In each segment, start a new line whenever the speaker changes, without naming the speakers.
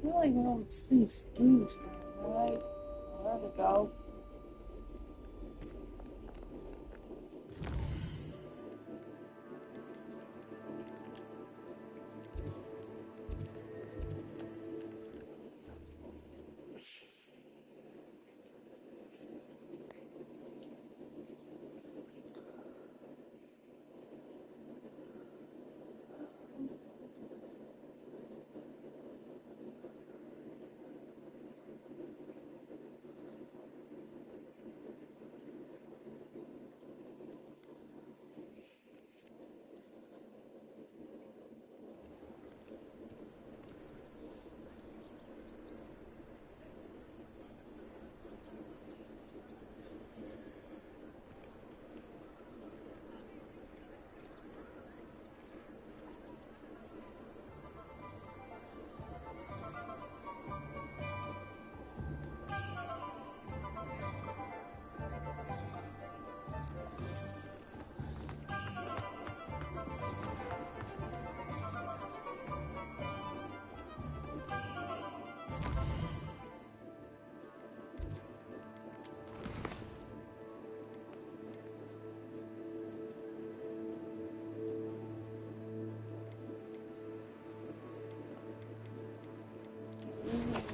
really don't see Stu's right? There we go.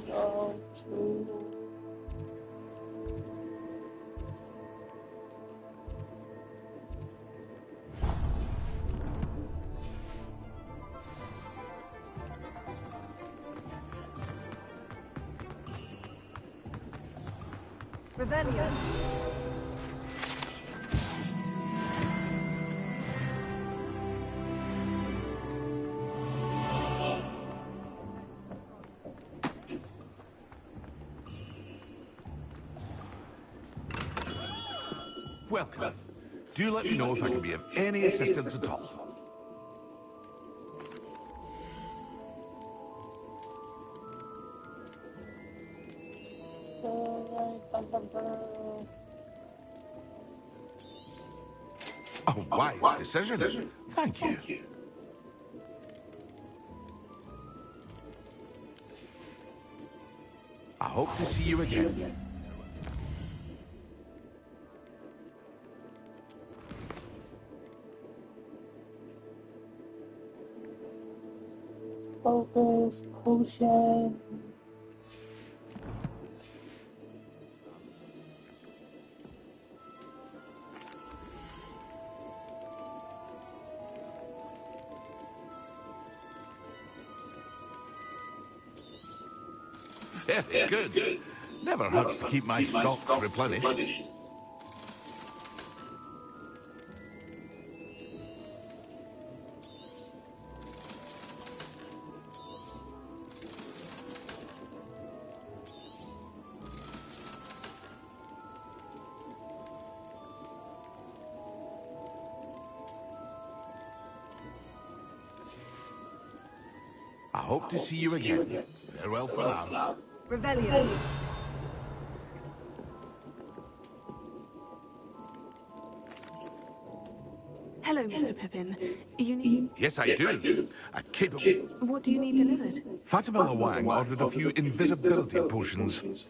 Go to
Rebellion.
Welcome. Do let me know if I can be of any assistance at all. A wise decision. Thank you. I hope to see you again.
focus, potion.
Very good. Never hurts to keep my stocks replenished. I hope to see you again. Farewell for now.
Rebellion. Hello, Mr. Pippin. You need...
Yes, I do. A capable...
What do you need delivered?
Fatima Lawang ordered a few invisibility potions.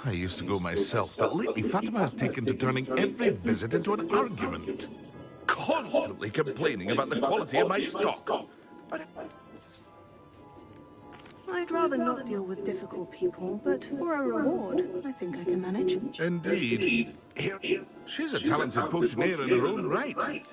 I used to go myself, but lately Fatima has taken to turning every visit into an argument. Constantly complaining about the quality of my stock.
I'd rather not deal with difficult people, but for a reward, I think I can manage.
Indeed. Here, she's a talented potioneer in her own right.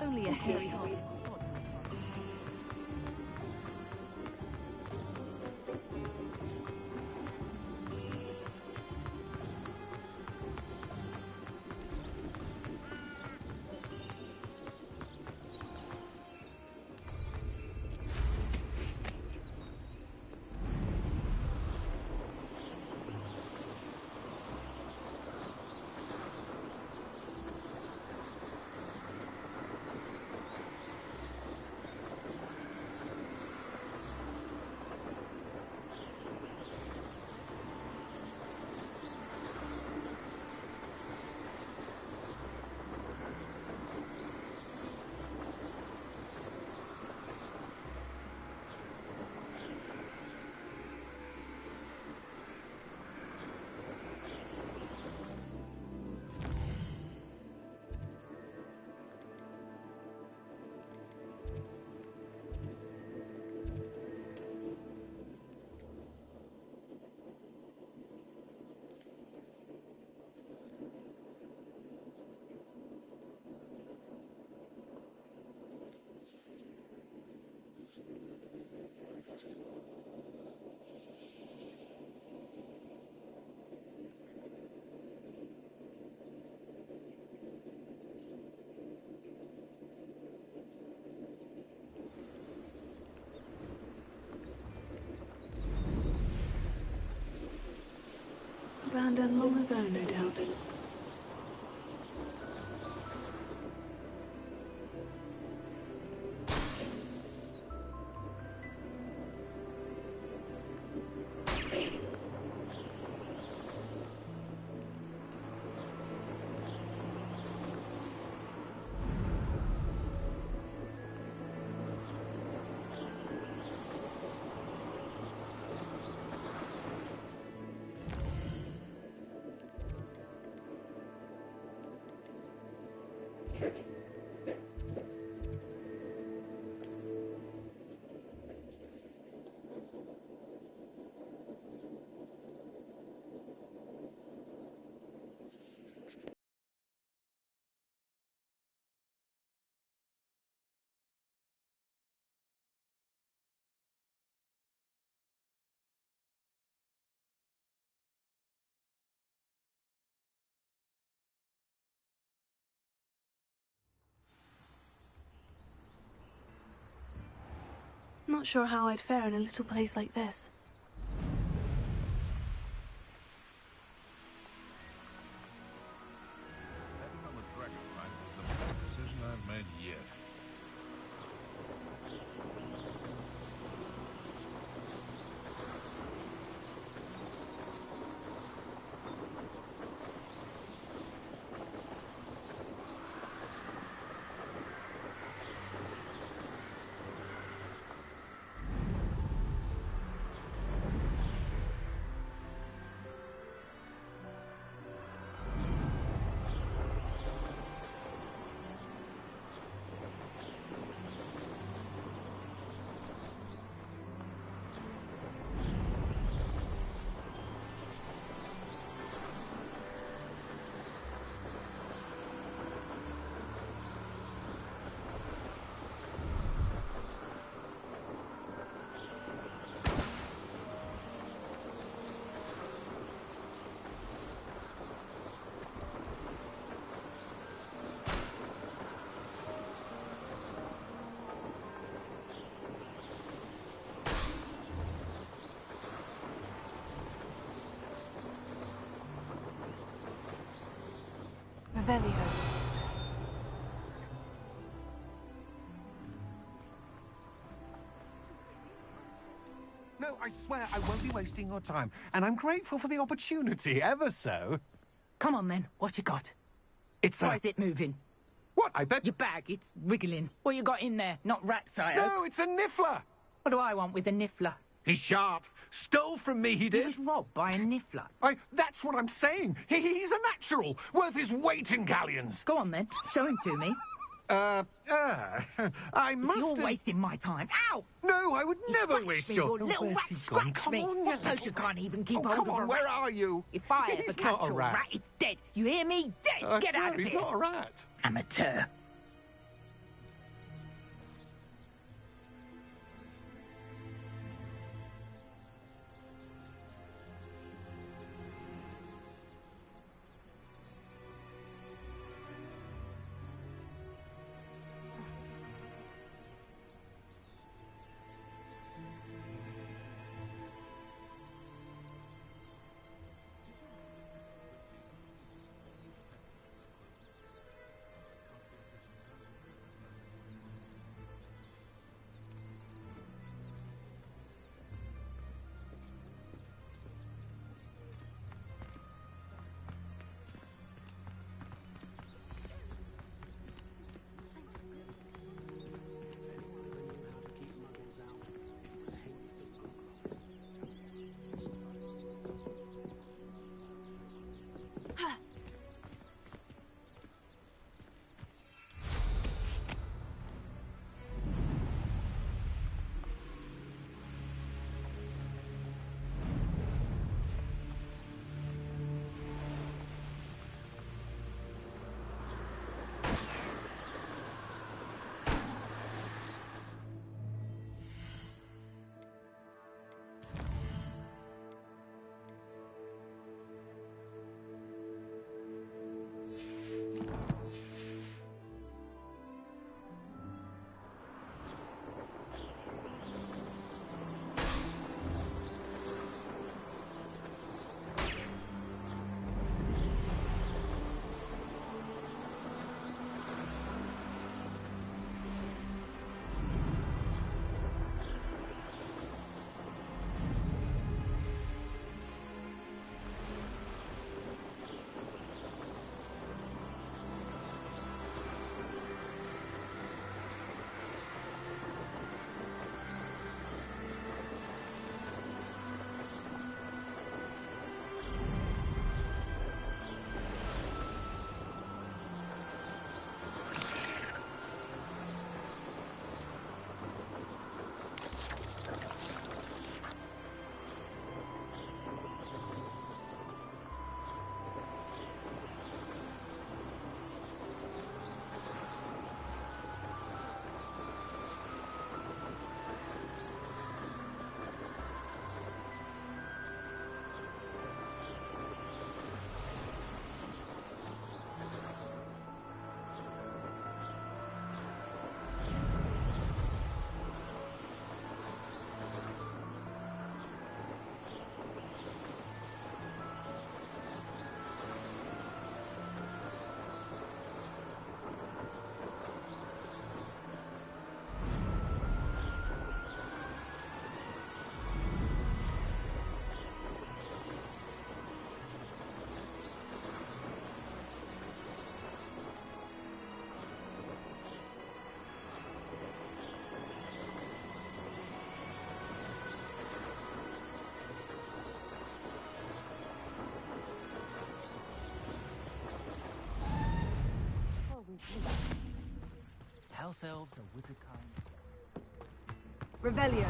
Only a hairy heart. Abandoned long ago, no doubt. Not sure how I'd fare in a little place like this.
Betting on the dragon fight was the best decision I've made yet.
Revelio.
No, I swear I won't be wasting your time. And I'm grateful for the opportunity, ever so.
Come on then, what you got?
It's
Why is it moving?
What, I bet...
Your bag, it's wriggling. What you got in there? Not rats, I hope.
No, it's a niffler!
What do I want with a niffler?
He's sharp. Stole from me, he
He
did.
was robbed by a niffler.
That's what I'm saying. He's a natural, worth his weight in galleons.
Go on then, show him to me.
I must
You're
have...
wasting my time. Ow!
No, I would
You
never
scratched
waste
me,
your...
you little
where's
rat
he gone?
scratched
Come
me.
on,
What
you
poacher
little
can't even keep
Oh,
hold
come
of a
on, where
rat?
are you?
If I ever
He's
catch
not a
your
rat.
rat, it's dead. You hear me? Dead.
I
Get
swear
out of
he's
here.
not a rat.
Amateur.
House elves are wizard kind.
Revelio.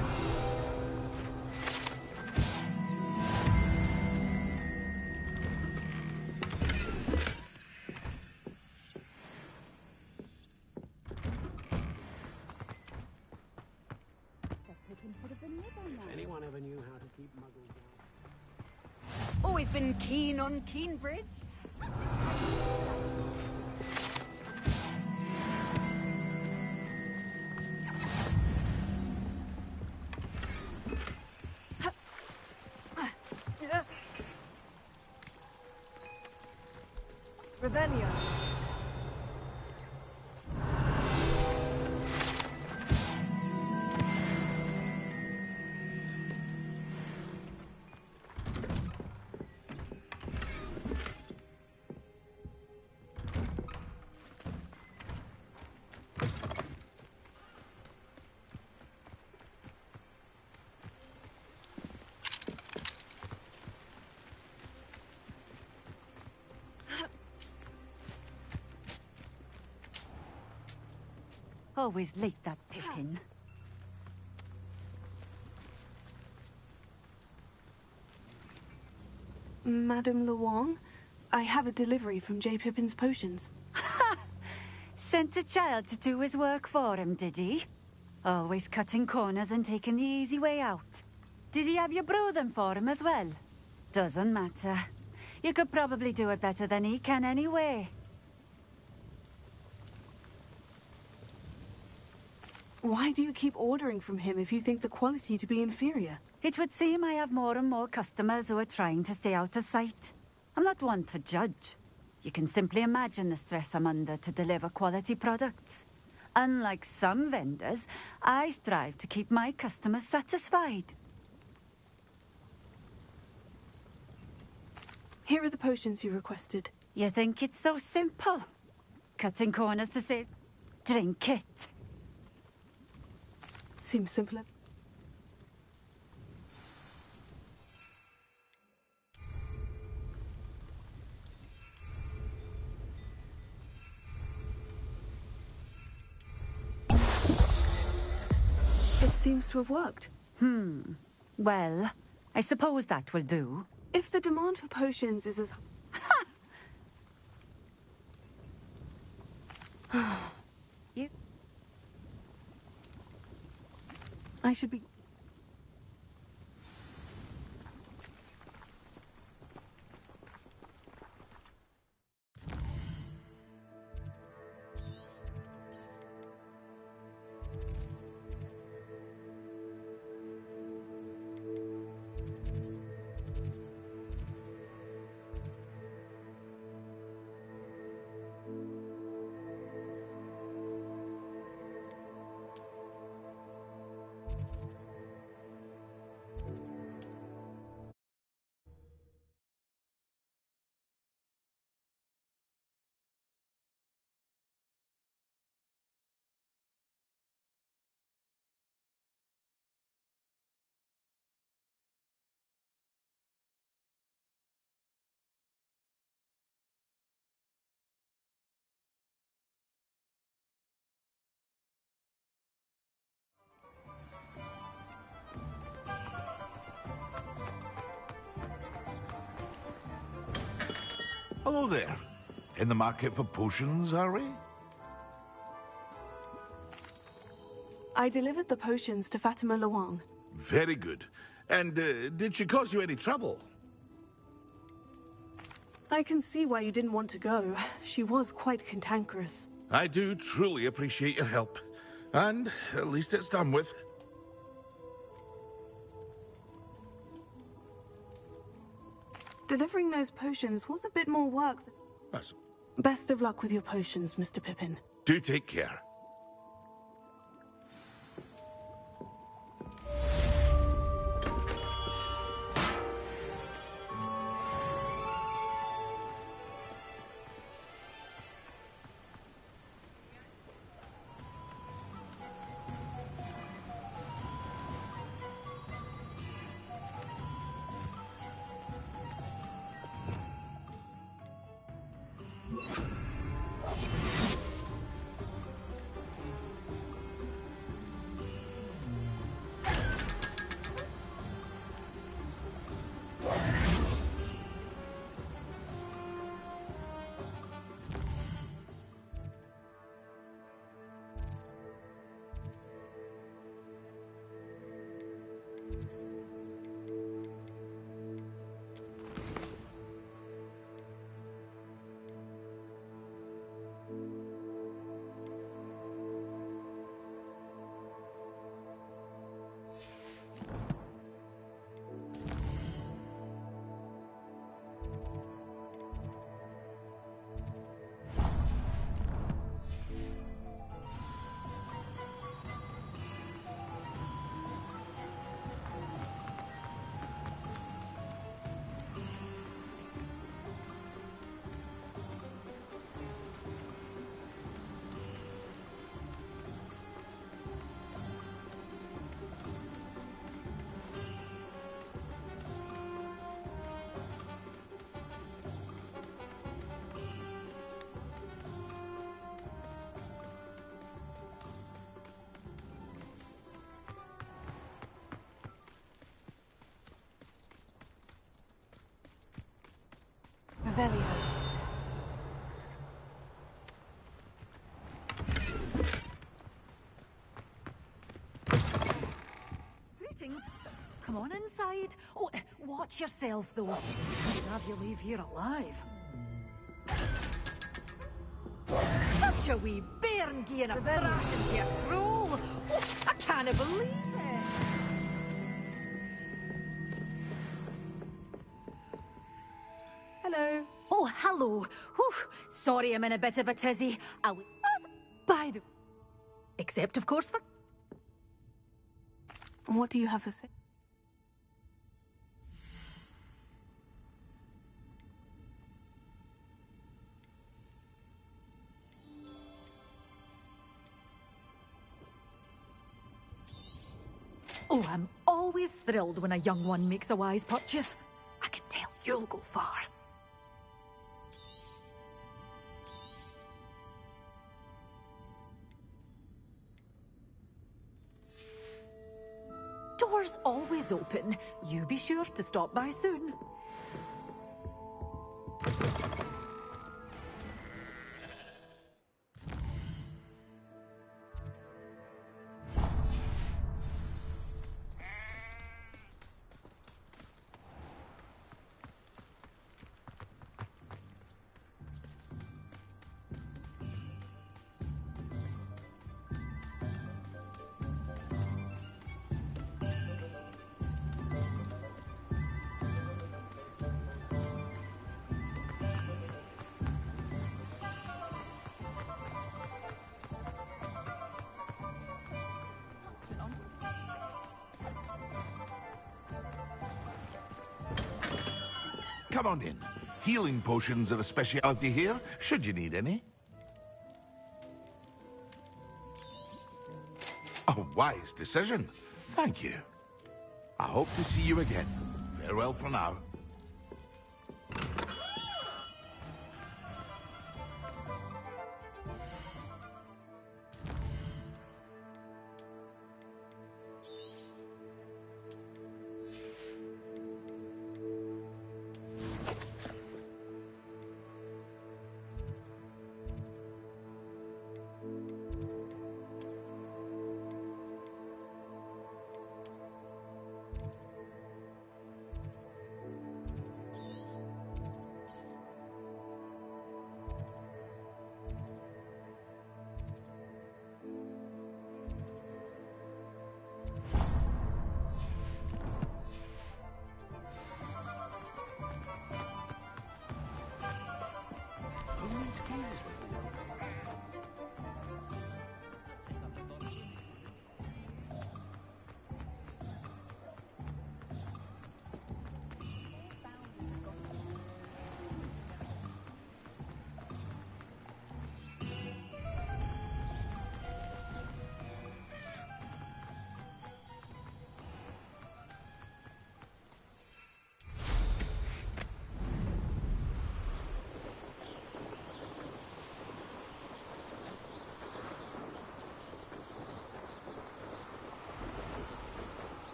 If anyone ever knew how to keep muggles down.
Always been keen on Keenbridge. Revelio.
Always late, that Pippin.
Madame Luong, I have a delivery from J. Pippin's Potions.
Ha! Sent a child to do his work for him, did he? Always cutting corners and taking the easy way out. Did he have you brew them for him as well? Doesn't matter. You could probably do it better than he can anyway.
Why do you keep ordering from him if you think the quality to be inferior?
It would seem I have more and more customers who are trying to stay out of sight. I'm not one to judge. You can simply imagine the stress I'm under to deliver quality products. Unlike some vendors, I strive to keep my customers satisfied.
Here are the potions you requested.
You think it's so simple? Cutting corners to save... Drink it.
Seems simpler. It seems to have worked.
Well, I suppose that will do.
If the demand for potions is as...
You...
I should be...
Hello there. In the market for potions, are we?
I delivered the potions to Fatima Luong.
Very good. And did she cause you any trouble?
I can see why you didn't want to go. She was quite cantankerous.
I do truly appreciate your help. And at least it's done with.
Delivering those potions was a bit more work.
That's...
Best of luck with your potions, Mr. Pippin.
Do take care.
Revelio.
Greetings. Come on inside. Oh, watch yourself, though. I'd have you leave here alive. Such a wee bairn gieing a thrash into your troll. Oh, I can't believe it.
Hello.
Oh, hello. Whew. Sorry I'm in a bit of a tizzy. I was by the... Except, of course, for...
What do you have to say?
Oh, I'm always thrilled when a young one makes a wise purchase. I can tell you'll go far. Doors always open. You be sure to stop by soon.
Come on in. Healing potions are a specialty here, should you need any. A wise decision. Thank you. I hope to see you again. Farewell for now.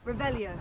Revelio.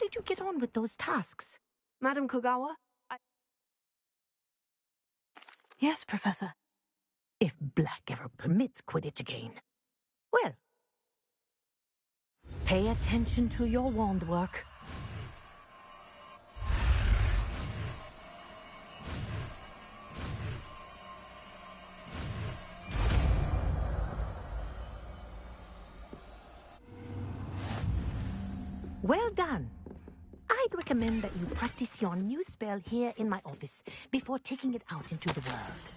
did you get on with those tasks?
Madam Kogawa?
Yes, Professor. If Black ever permits Quidditch again. Well, pay attention to your wand work. Well done. I'd recommend that you practice your new spell here in my office before taking it out into the world.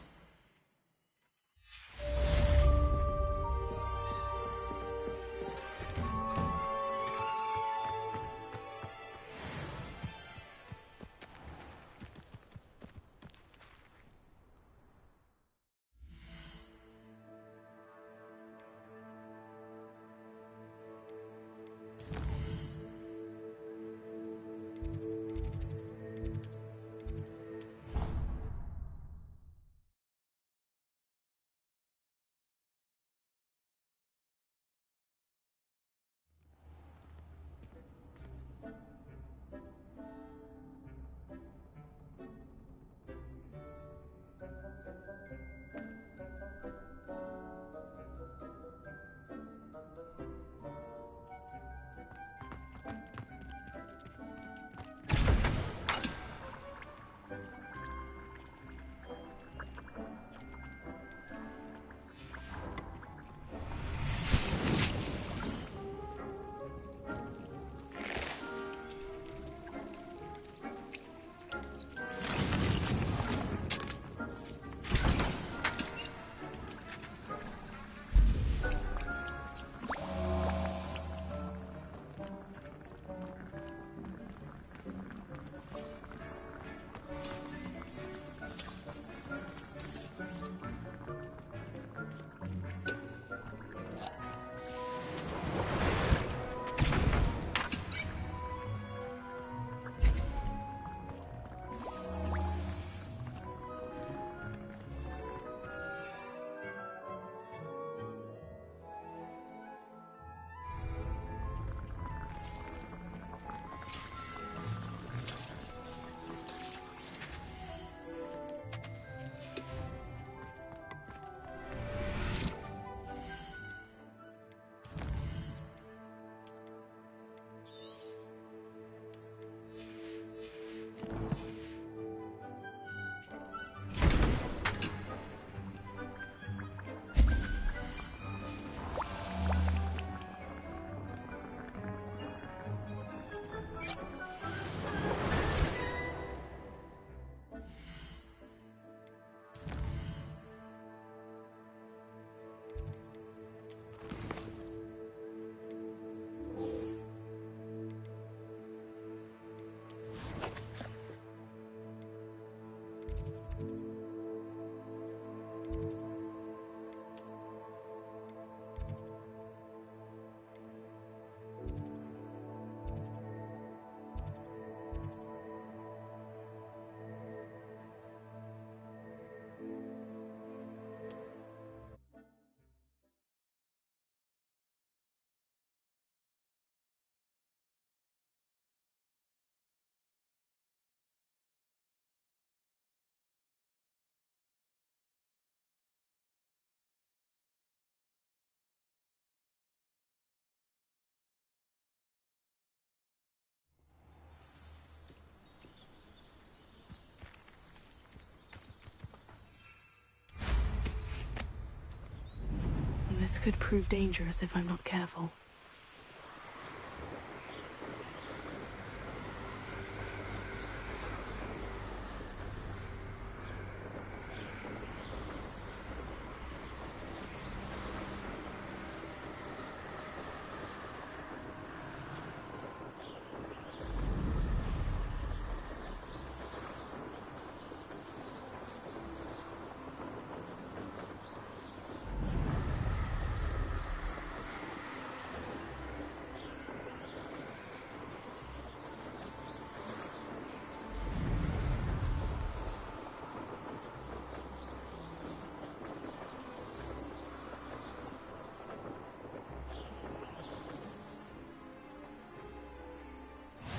This could prove dangerous if I'm not careful.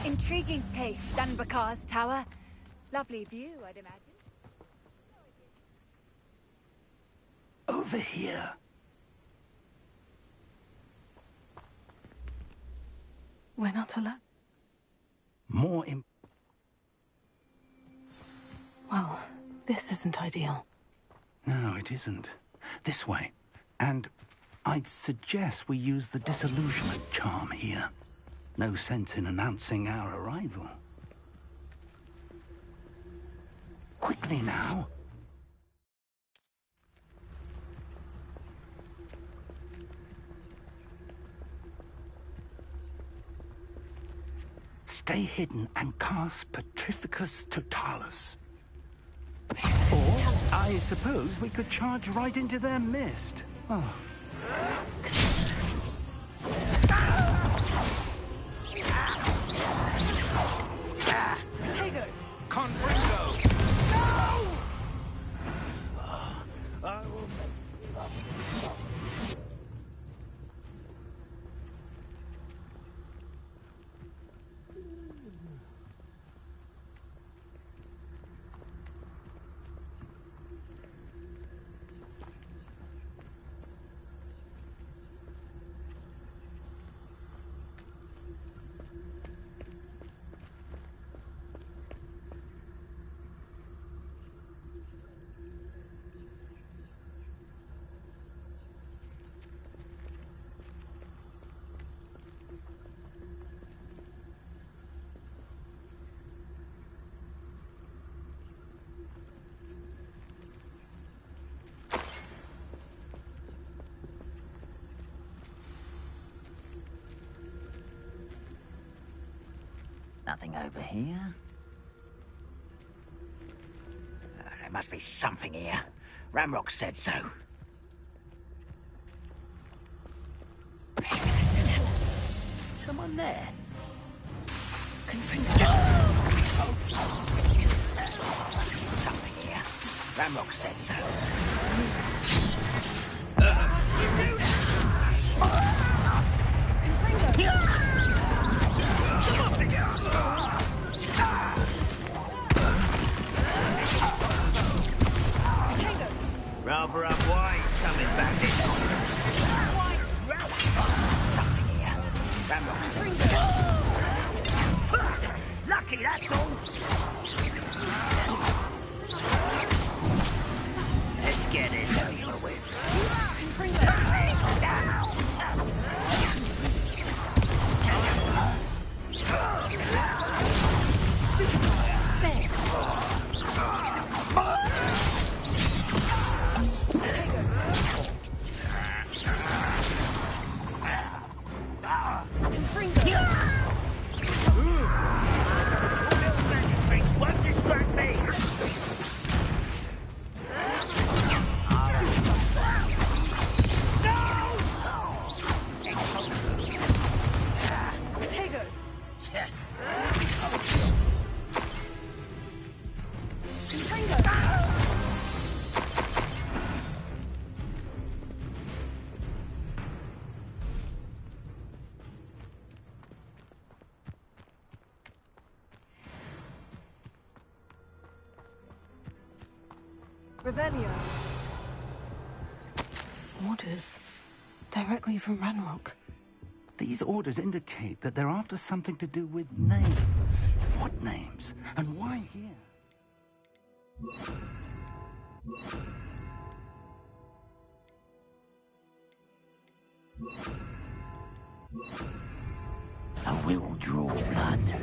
Intriguing place, Dunbakar's Tower. Lovely view, I'd imagine.
Over here.
We're not allowed.
More im...
Well, this isn't ideal.
No, it isn't. This way. And I'd suggest we use the disillusionment charm here. No sense in announcing our arrival. Quickly now. Stay hidden and cast Petrificus Totalis. Or, I suppose we could charge right into their mist. Oh.
Potato!
Confringo!
Nothing over here. There must be something here. Ramrock said so. Someone there. Something here. Ramrock said so. Rather up wide coming back this way. Something here. Ramrock said so. Lucky, that's all. Let's get this over with.
Revelio. Orders. Directly from Ranrock.
These orders indicate that they're after something to do with names. What names? And why here?
I will draw blood.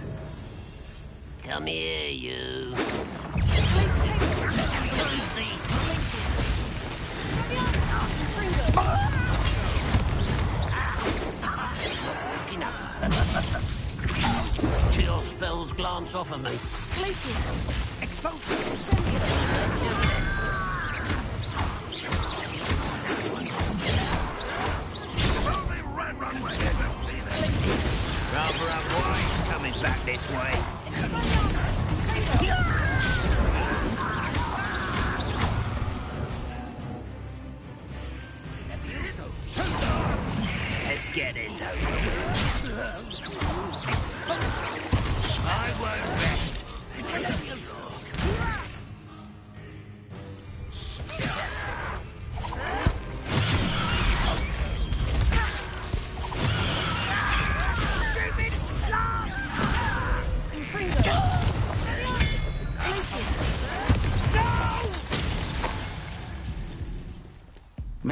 Come here, you. Chill spells glance off of me. Rather up wide coming back this way. Let's get this over.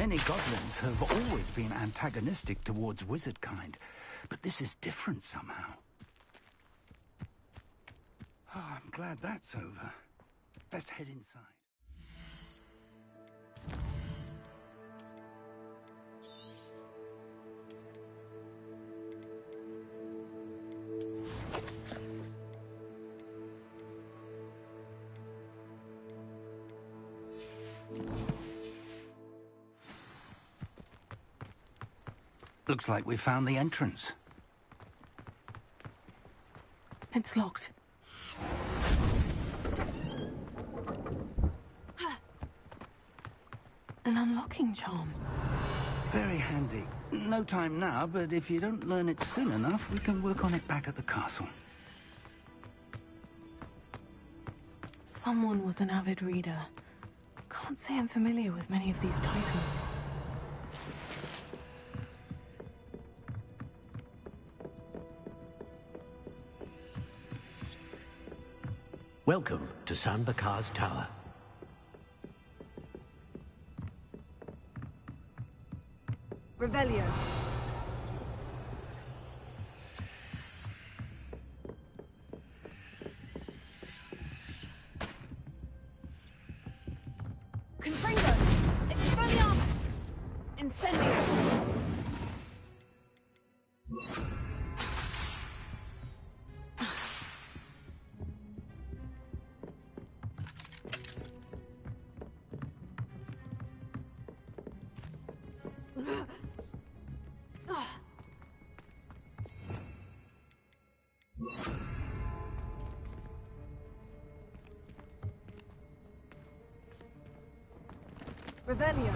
Many goblins have always been antagonistic towards wizard kind, but this is different somehow. Oh, I'm glad that's over. Let's head inside. Looks like we found the entrance.
It's locked. An unlocking charm.
Very handy. No time now, but if you don't learn it soon enough, we can work on it back at the castle.
Someone was an avid reader. Can't say I'm familiar with many of these titles.
Welcome to San Bakar's Tower.
Revelio. Confringo! Expelliarmus! Incendio! Revelio.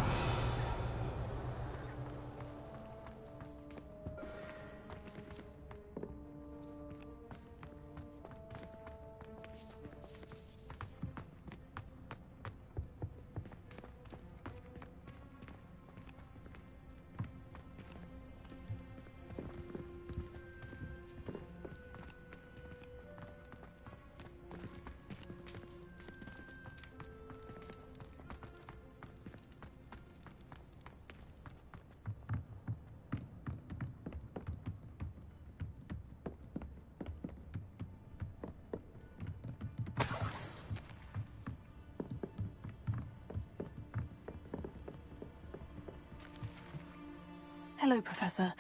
Hello, Professor.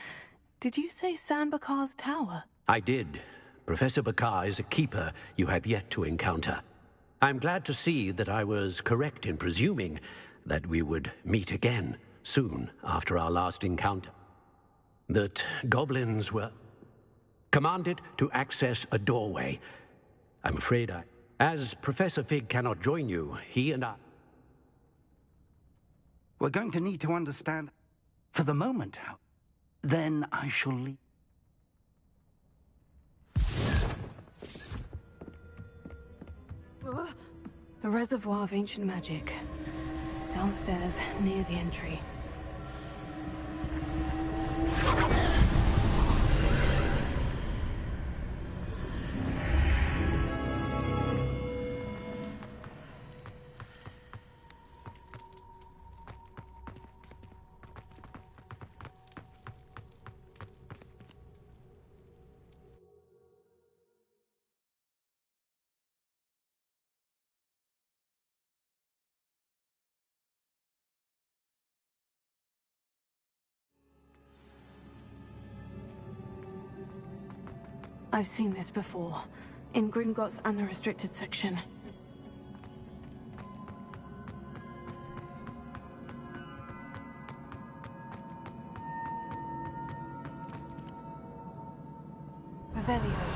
Did you say San Bakar's Tower?
I did. Professor Bakar is a keeper you have yet to encounter. I'm glad to see that I was correct in presuming that we would meet again soon after our last encounter. That goblins were commanded to access a doorway. I'm afraid as Professor Fig cannot join you, he and I...
We're going to need to understand... For the moment, then I shall leave.
A reservoir of ancient magic. Downstairs, near the entry. I've seen this before, in Gringotts and the restricted section. Revelio.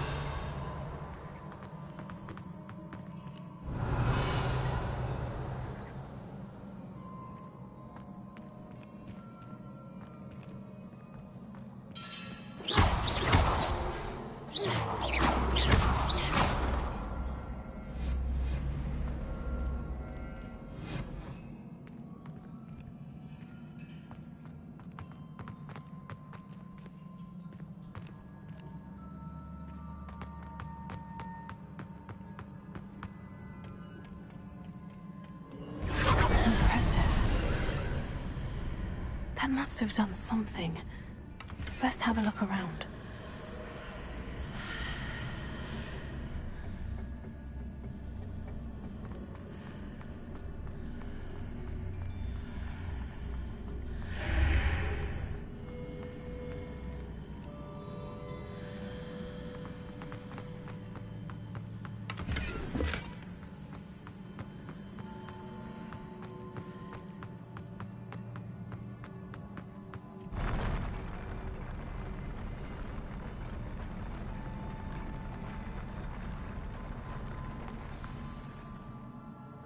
That must have done something. Best have a look around.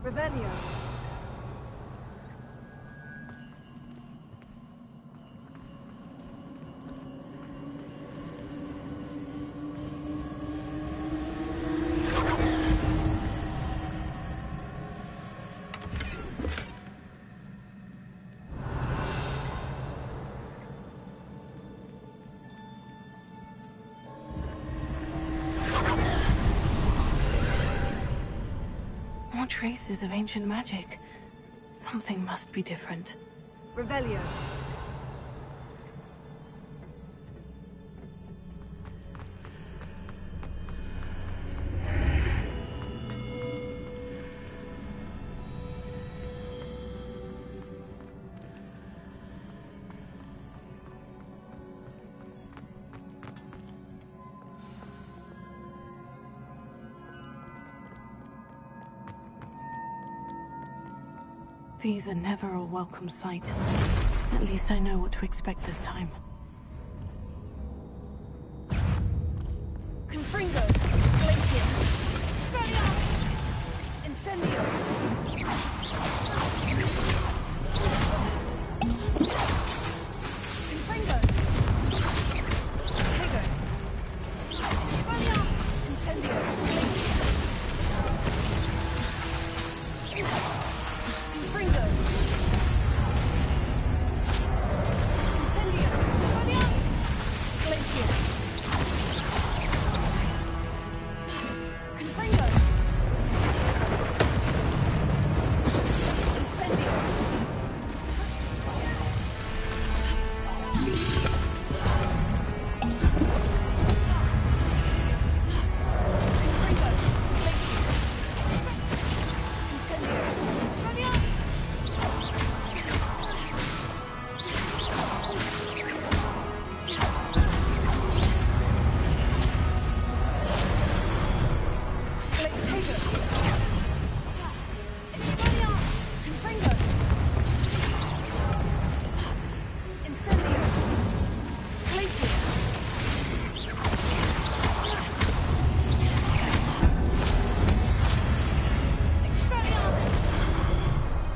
Revelio.
More traces of ancient magic. Something must be different.
Revelio.
These are never a welcome sight. At least I know what to expect this time.
Confringo. Glacier. Spelliarmus. Incendio. Confringo. Tego. Spelliarmus. Incendio. Glacier. Confringo. Incendio. Spelliarmus. Glacier. Confringo. Incendio.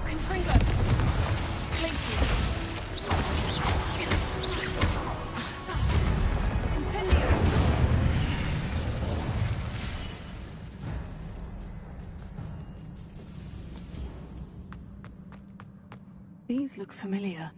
Confringo. Glacier. Incendio. Spelliarmus.
These look familiar.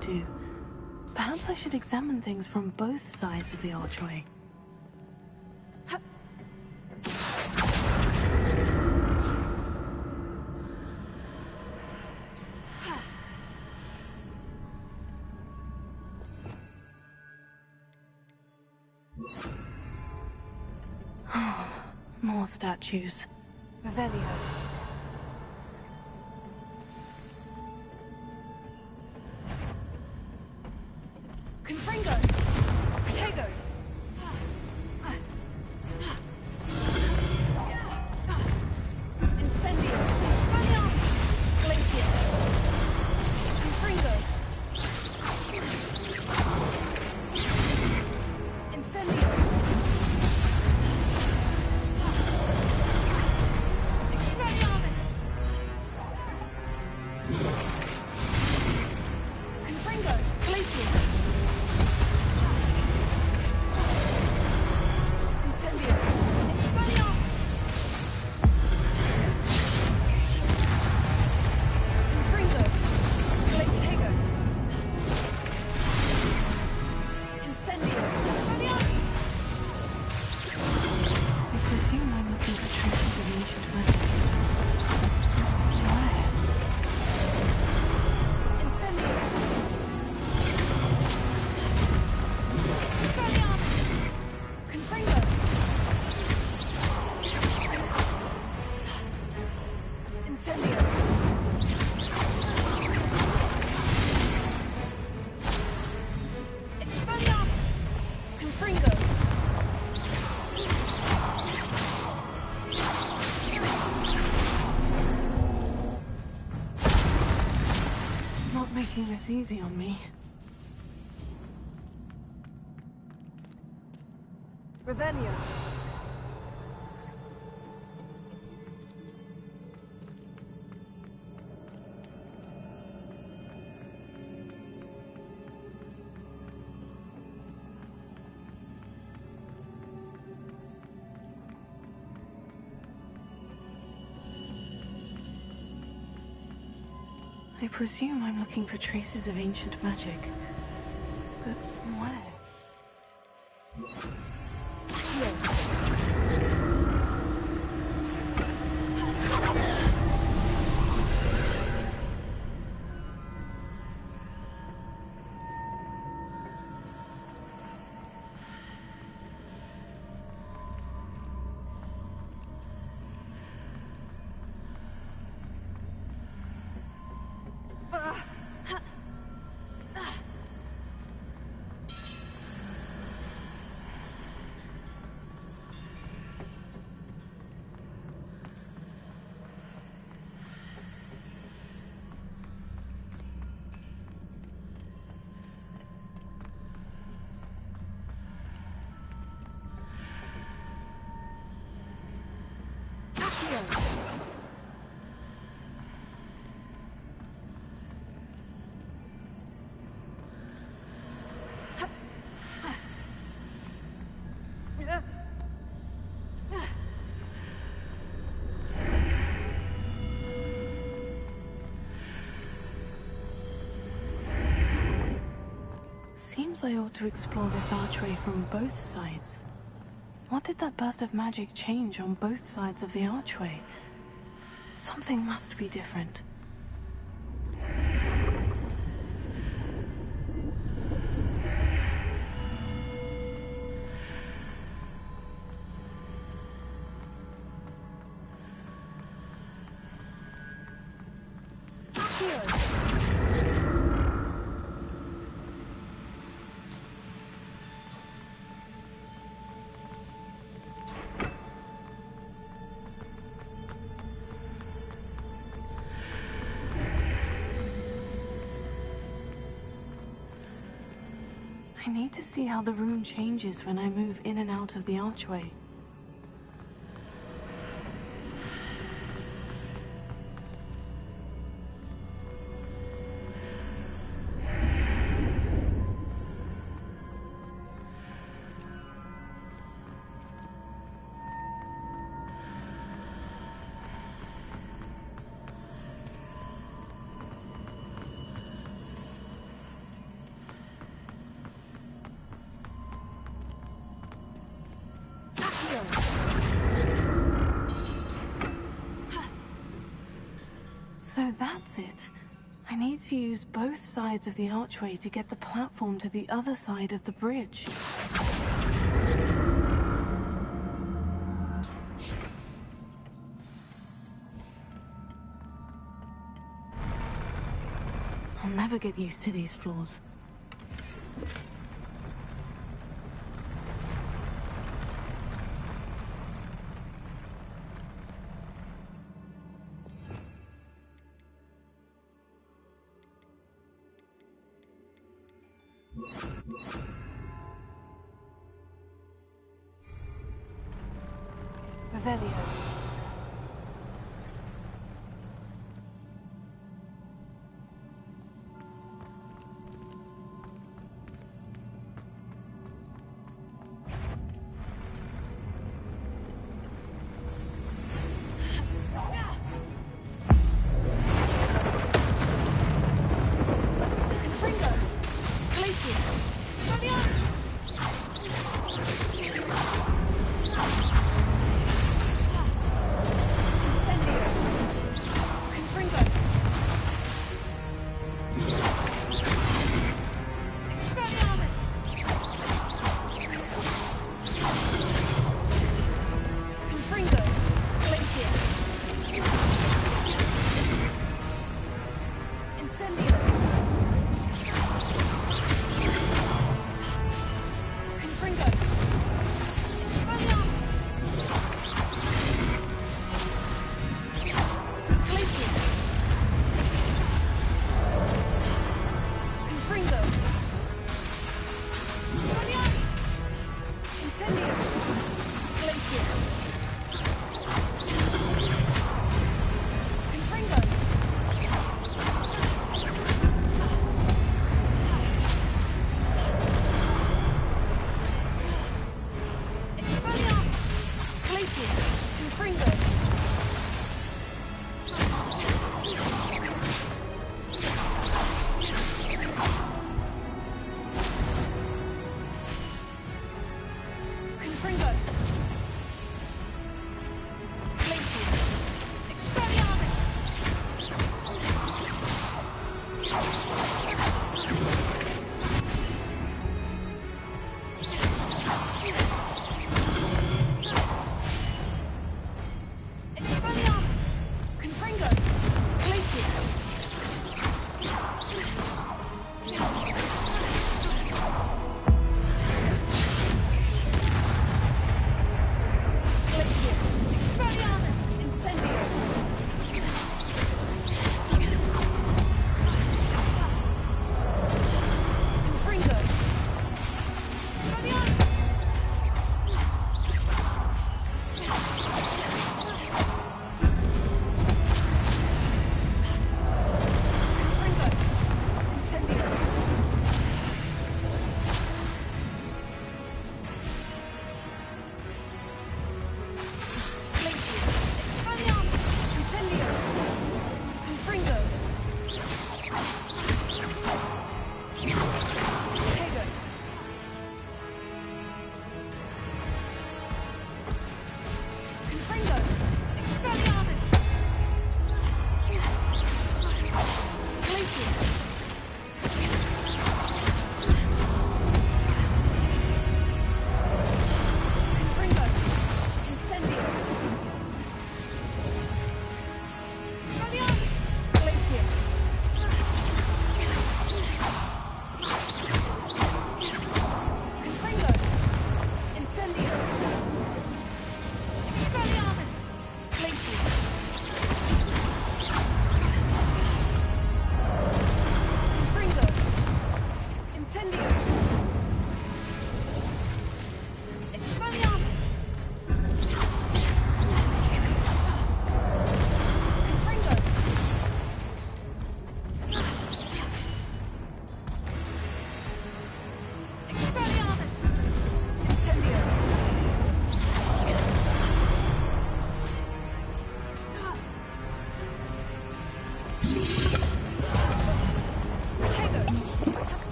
Do. Perhaps I should examine things from both sides of the archway. More statues.
Revelio.
Confringo! Protego! Incendio! Glacier! Confringo! Incendio! Expelliarmus! Confringo! Glacier! Incendio! Expelliarmus! Confringo! Protego! Incendio! Expelliarmus!
I presume I'm looking for traces of ancient magic. Where?
Incendio! Expelliarmus! Confringo! Incendio! Expelliarmus! Confringo!
Not making this easy on me.
Revelio!
I presume I'm looking for traces of ancient magic. But where? Seems I ought to explore this archway from both sides. What did that burst of magic change on both sides of the archway? Something must be different. I need to see how the room changes when I move in and out of the archway. So that's it. I need to use both sides of the archway to get the platform to the other side of the bridge. never get used to these floors. Revelio.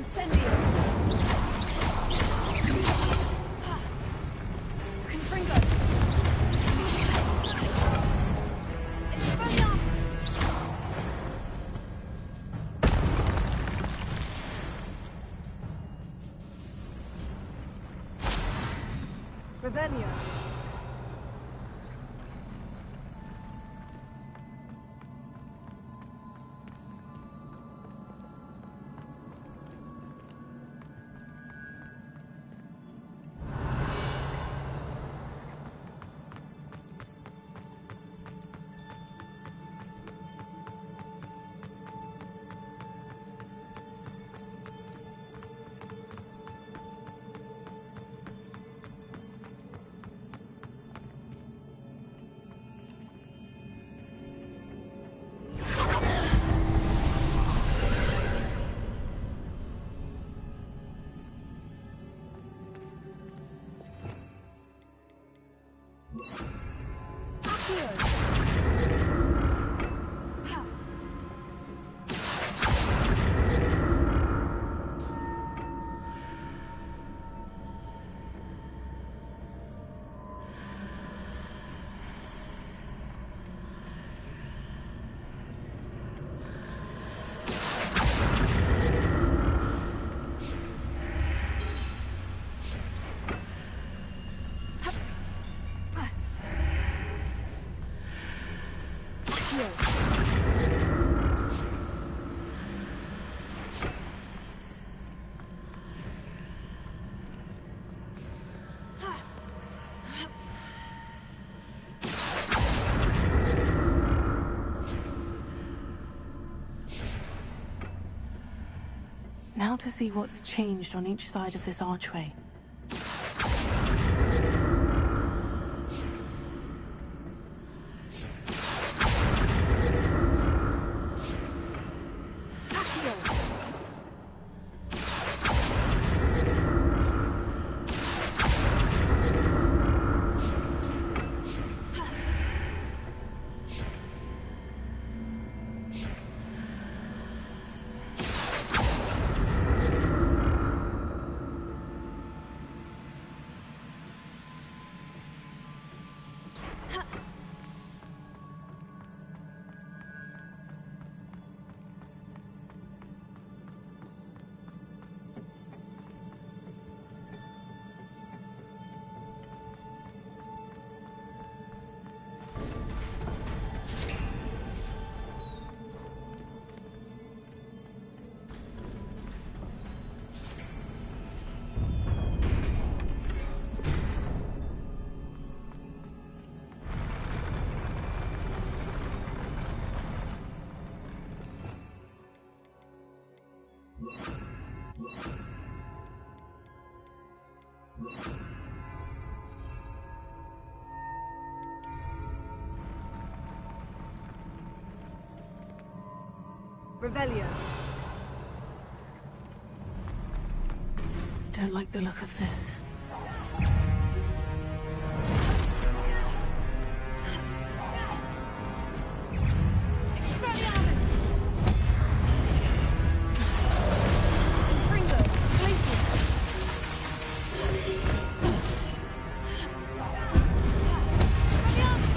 Incendio. Confringo. Expelliarmus. Revelio.
Now to see what's changed on each side of this archway.
Revelio.
Don't like the look of this.
Expelliarmus. Confringo. Glacius. Expelliarmus.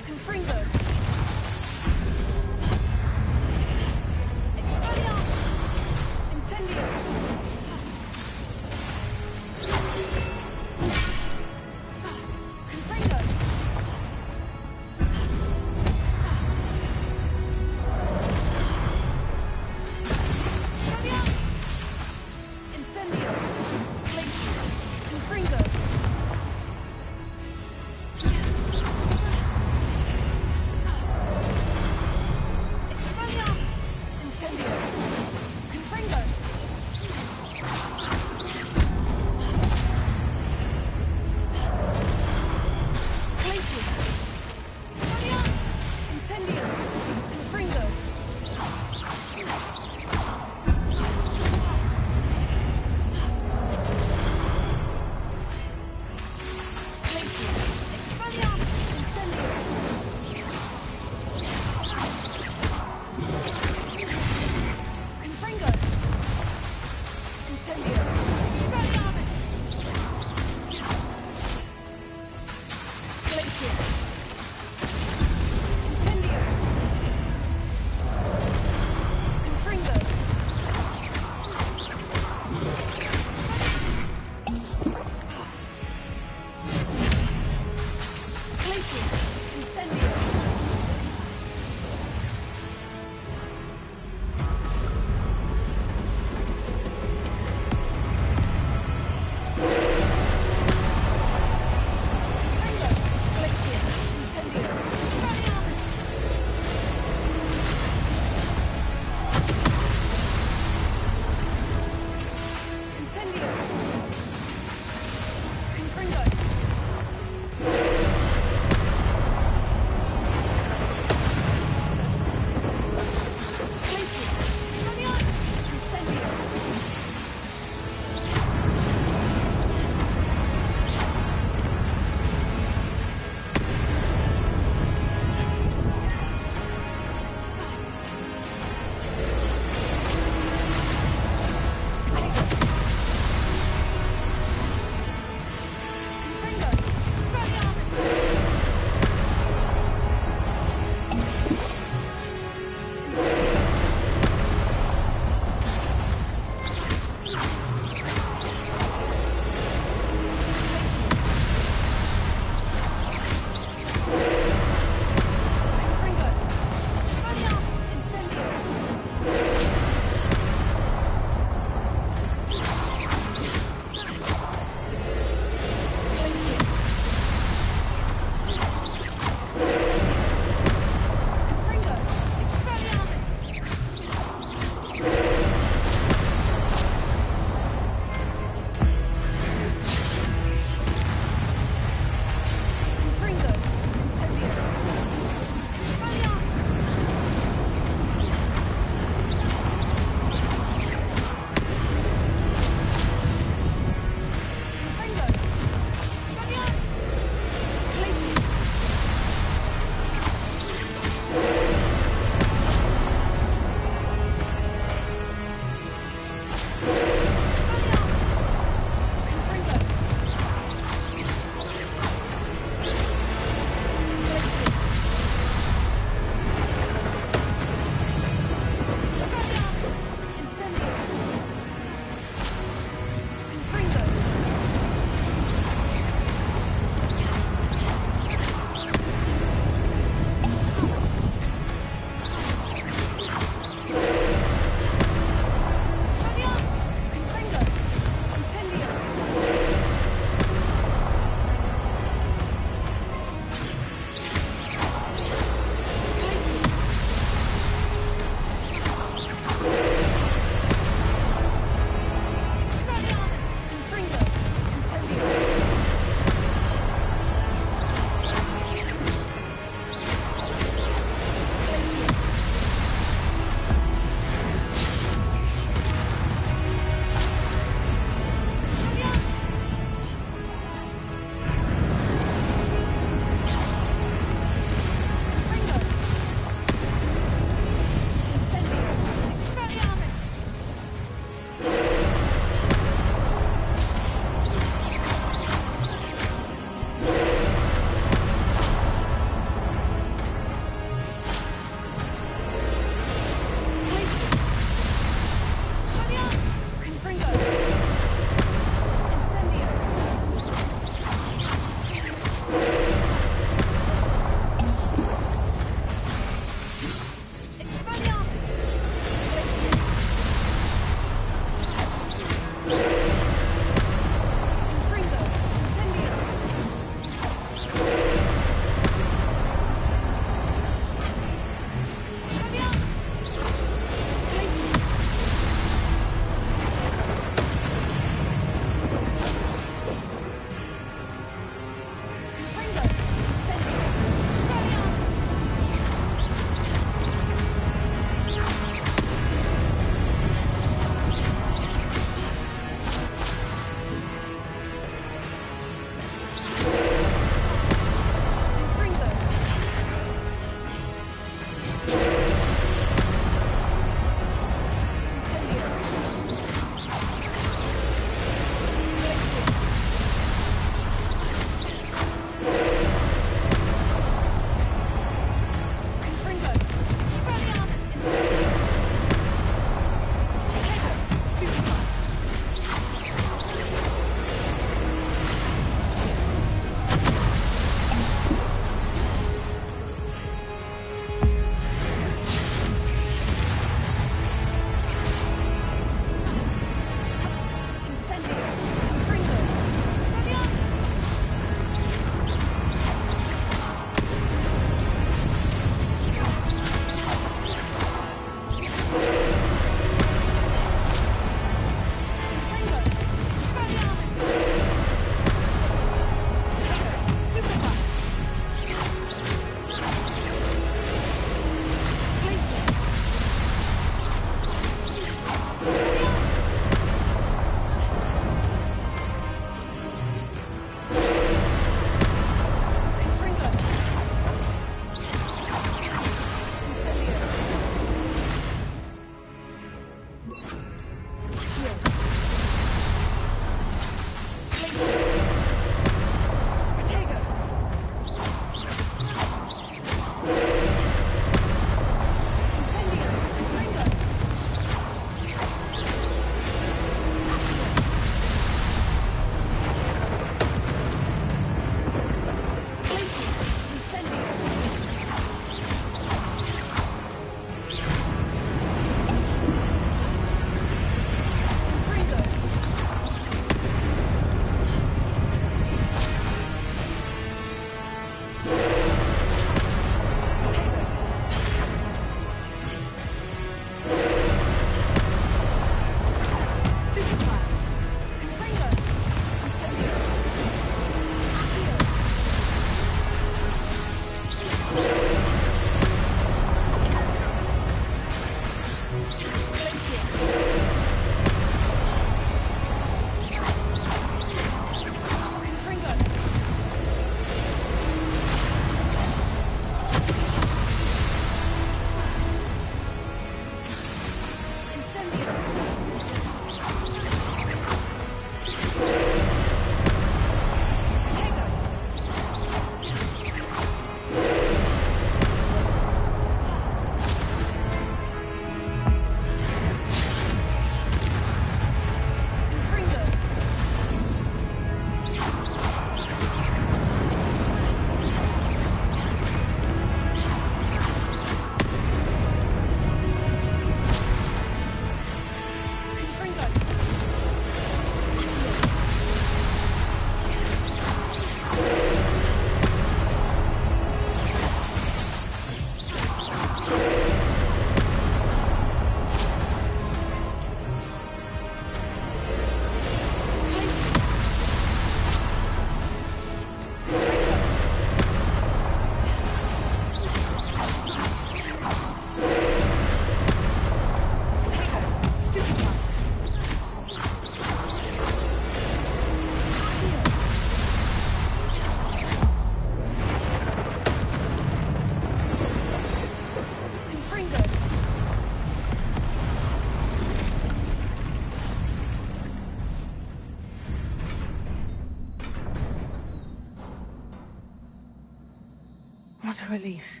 What a relief.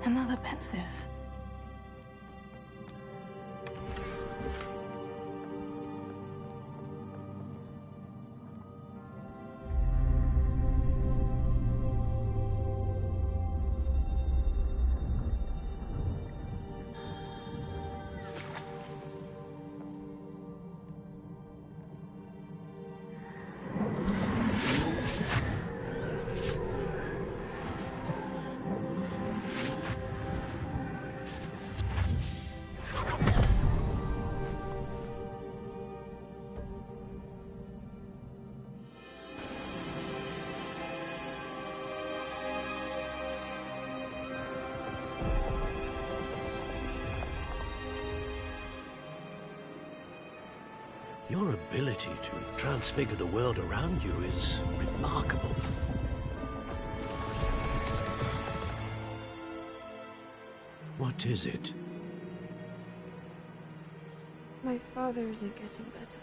Another pensive.
Your ability to transfigure the world around you is remarkable. What is it?
My father isn't getting better.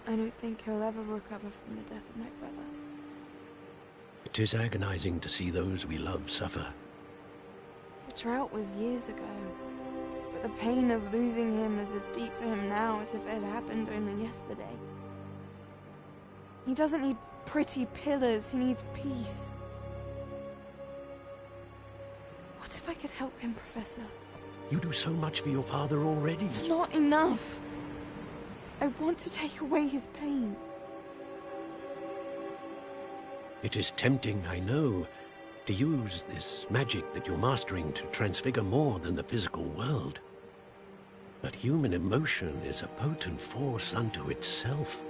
I don't think he'll ever recover from the death of my brother.
It is agonizing to see those we love suffer.
The drought was years ago, but the pain of losing him is as deep for him now as if it had happened only yesterday. He doesn't need pretty pillars, he needs peace. What if I could help him, Professor?
You do so much for your father already.
It's not enough. I want to take away his pain.
It is tempting, I know, to use this magic that you're mastering to transfigure more than the physical world. But human emotion is a potent force unto itself.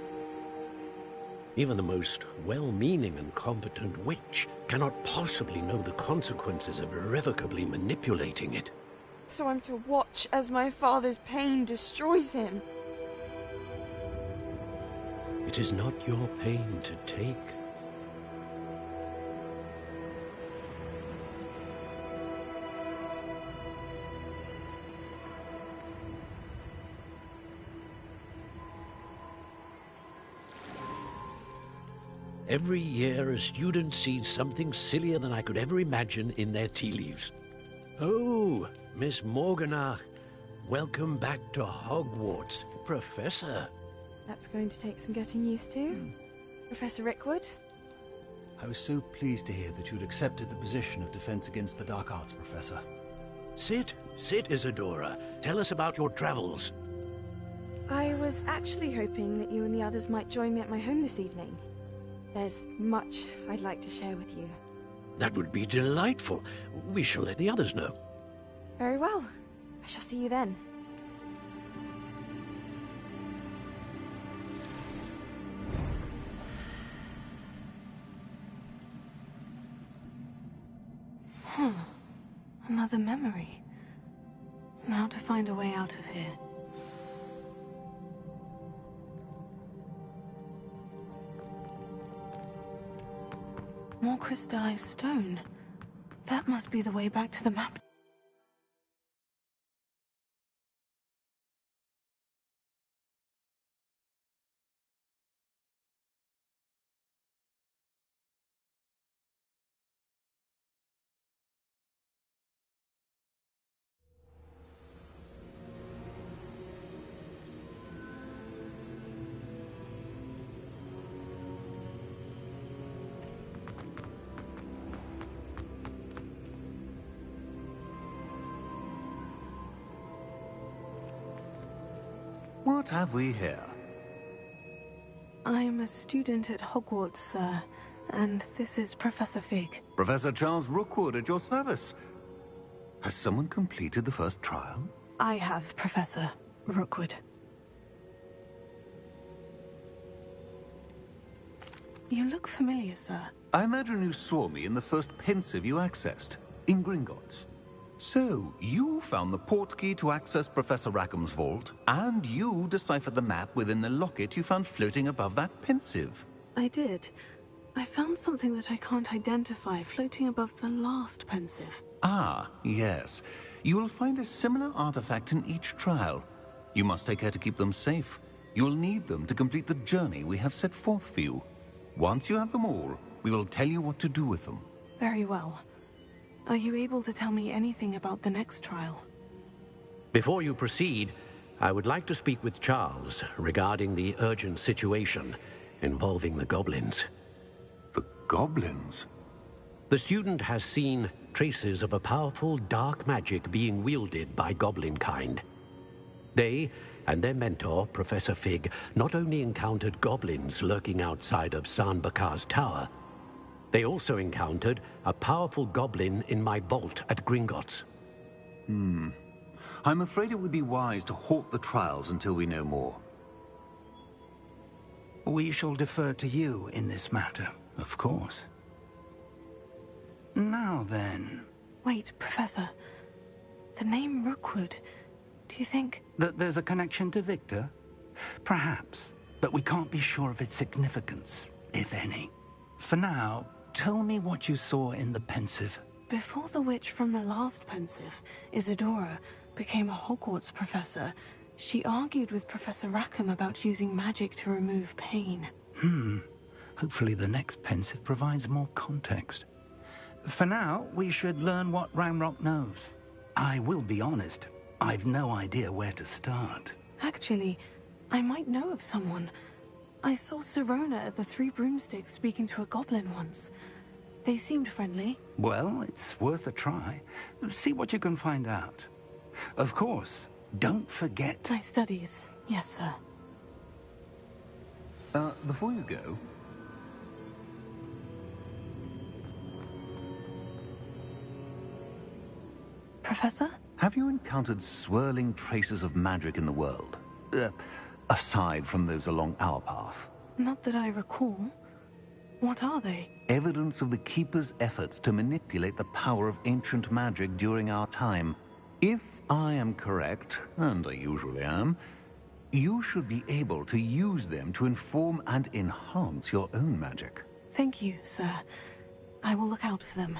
Even the most well-meaning and competent witch cannot possibly know the consequences of irrevocably manipulating it.
So I'm to watch as my father's pain destroys him.
It is not your pain to take. Every year, a student sees something sillier than I could ever imagine in their tea leaves. Oh, Miss Morganach, welcome back to Hogwarts, Professor.
That's going to take some getting used to. Professor Rickwood?
I was so pleased to hear that you'd accepted the position of Defense Against the Dark Arts, Professor.
Sit, Isadora. Tell us about your travels.
I was actually hoping that you and the others might join me at my home this evening. There's much I'd like to share with you.
That would be delightful. We shall let the others know.
Very well. I shall see you then.
Another memory. Now to find a way out of here. More crystallized stone. That must be the way back to the map.
What have we here?
I'm a student at Hogwarts, sir, and this is Professor Fig.
Professor Charles Rookwood at your service. Has someone completed the first trial?
I have, Professor Rookwood. You look familiar, sir.
I imagine you saw me in the first pensive you accessed, in Gringotts. So, you found the portkey to access Professor Rackham's vault, and you deciphered the map within the locket you found floating above that pensive.
I did. I found something that I can't identify floating above the last pensive.
Ah, yes. You will find a similar artifact in each trial. You must take care to keep them safe. You will need them to complete the journey we have set forth for you. Once you have them all, we will tell you what to do with them.
Very well. Are you able to tell me anything about the next trial?
Before you proceed, I would like to speak with Charles regarding the urgent situation involving the goblins.
The goblins?
The student has seen traces of a powerful dark magic being wielded by goblin kind. They and their mentor, Professor Fig, not only encountered goblins lurking outside of San Bakar's tower, they also encountered a powerful goblin in my vault at Gringotts.
I'm afraid it would be wise to halt the trials until we know more.
We shall defer to you in this matter, of course. Now then...
Wait, Professor. The name Rookwood. Do you think...
That there's a connection to Victor? Perhaps, but we can't be sure of its significance, if any. For now, tell me what you saw in the pensive.
Before the witch from the last pensive, Isadora, became a Hogwarts professor, she argued with Professor Rackham about using magic to remove pain.
Hopefully the next pensive provides more context. For now, we should learn what Ranrock knows. I will be honest, I've no idea where to start.
Actually, I might know of someone. I saw Sirona at the Three Broomsticks speaking to a goblin once. They seemed friendly.
Well, it's worth a try. See what you can find out. Of course, don't forget...
My studies, yes, sir.
Before you go...
Professor?
Have you encountered swirling traces of magic in the world? Aside from those along our path?
Not that I recall. What are they?
Evidence of the Keeper's efforts to manipulate the power of ancient magic during our time. If I am correct, and I usually am, you should be able to use them to inform and enhance your own magic.
Thank you, sir. I will look out for them.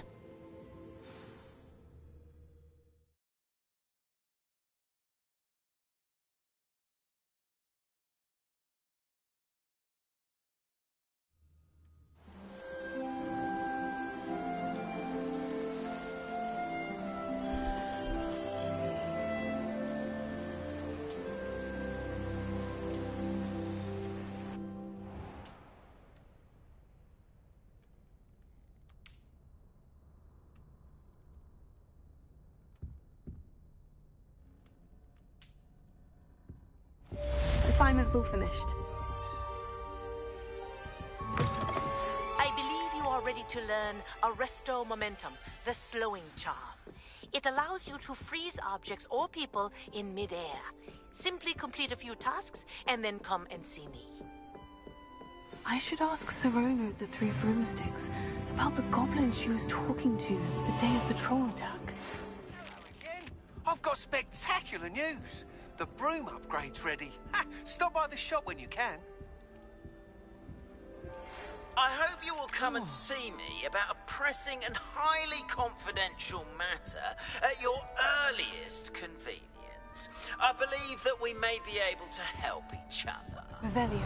Assignment's all finished.
I believe you are ready to learn Arresto Momentum, the slowing charm. It allows you to freeze objects or people in mid-air. Simply complete a few tasks and then come and see me.
I should ask Sirona at the Three Broomsticks about the goblin she was talking to the day of the troll attack.
I've got spectacular news. The broom upgrade's ready. Stop by the shop when you can.
I hope you will come and see me about a pressing and highly confidential matter at your earliest convenience. I believe that we may be able to help each other.
Revelio.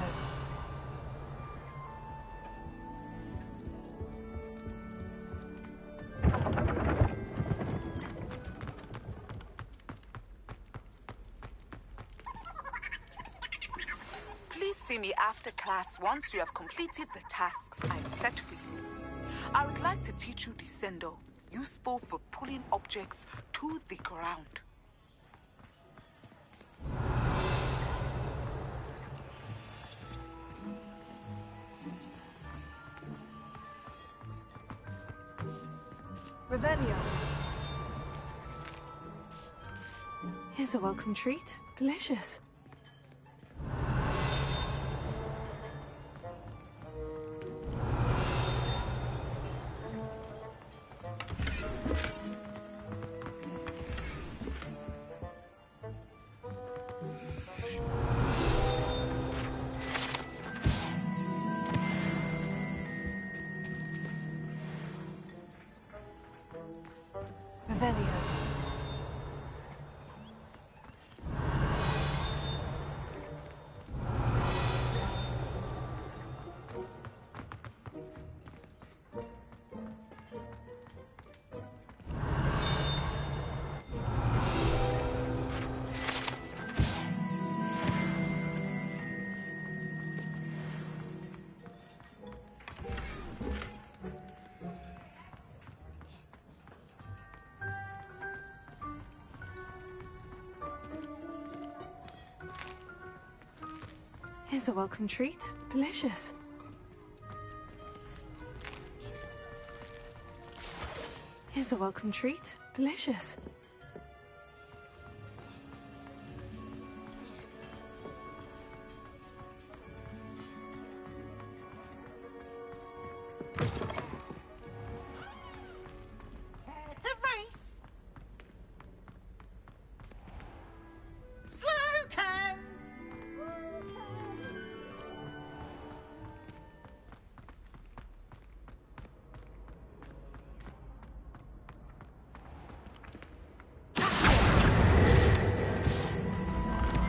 Please see me after class once you have completed the tasks I've set for you. I would like to teach you Descendo, useful for pulling objects to the ground.
Revelio.
Here's a welcome treat. Delicious. Revelio. Here's a welcome treat. Delicious. Here's a welcome treat. Delicious.
It's a race. Slow cam.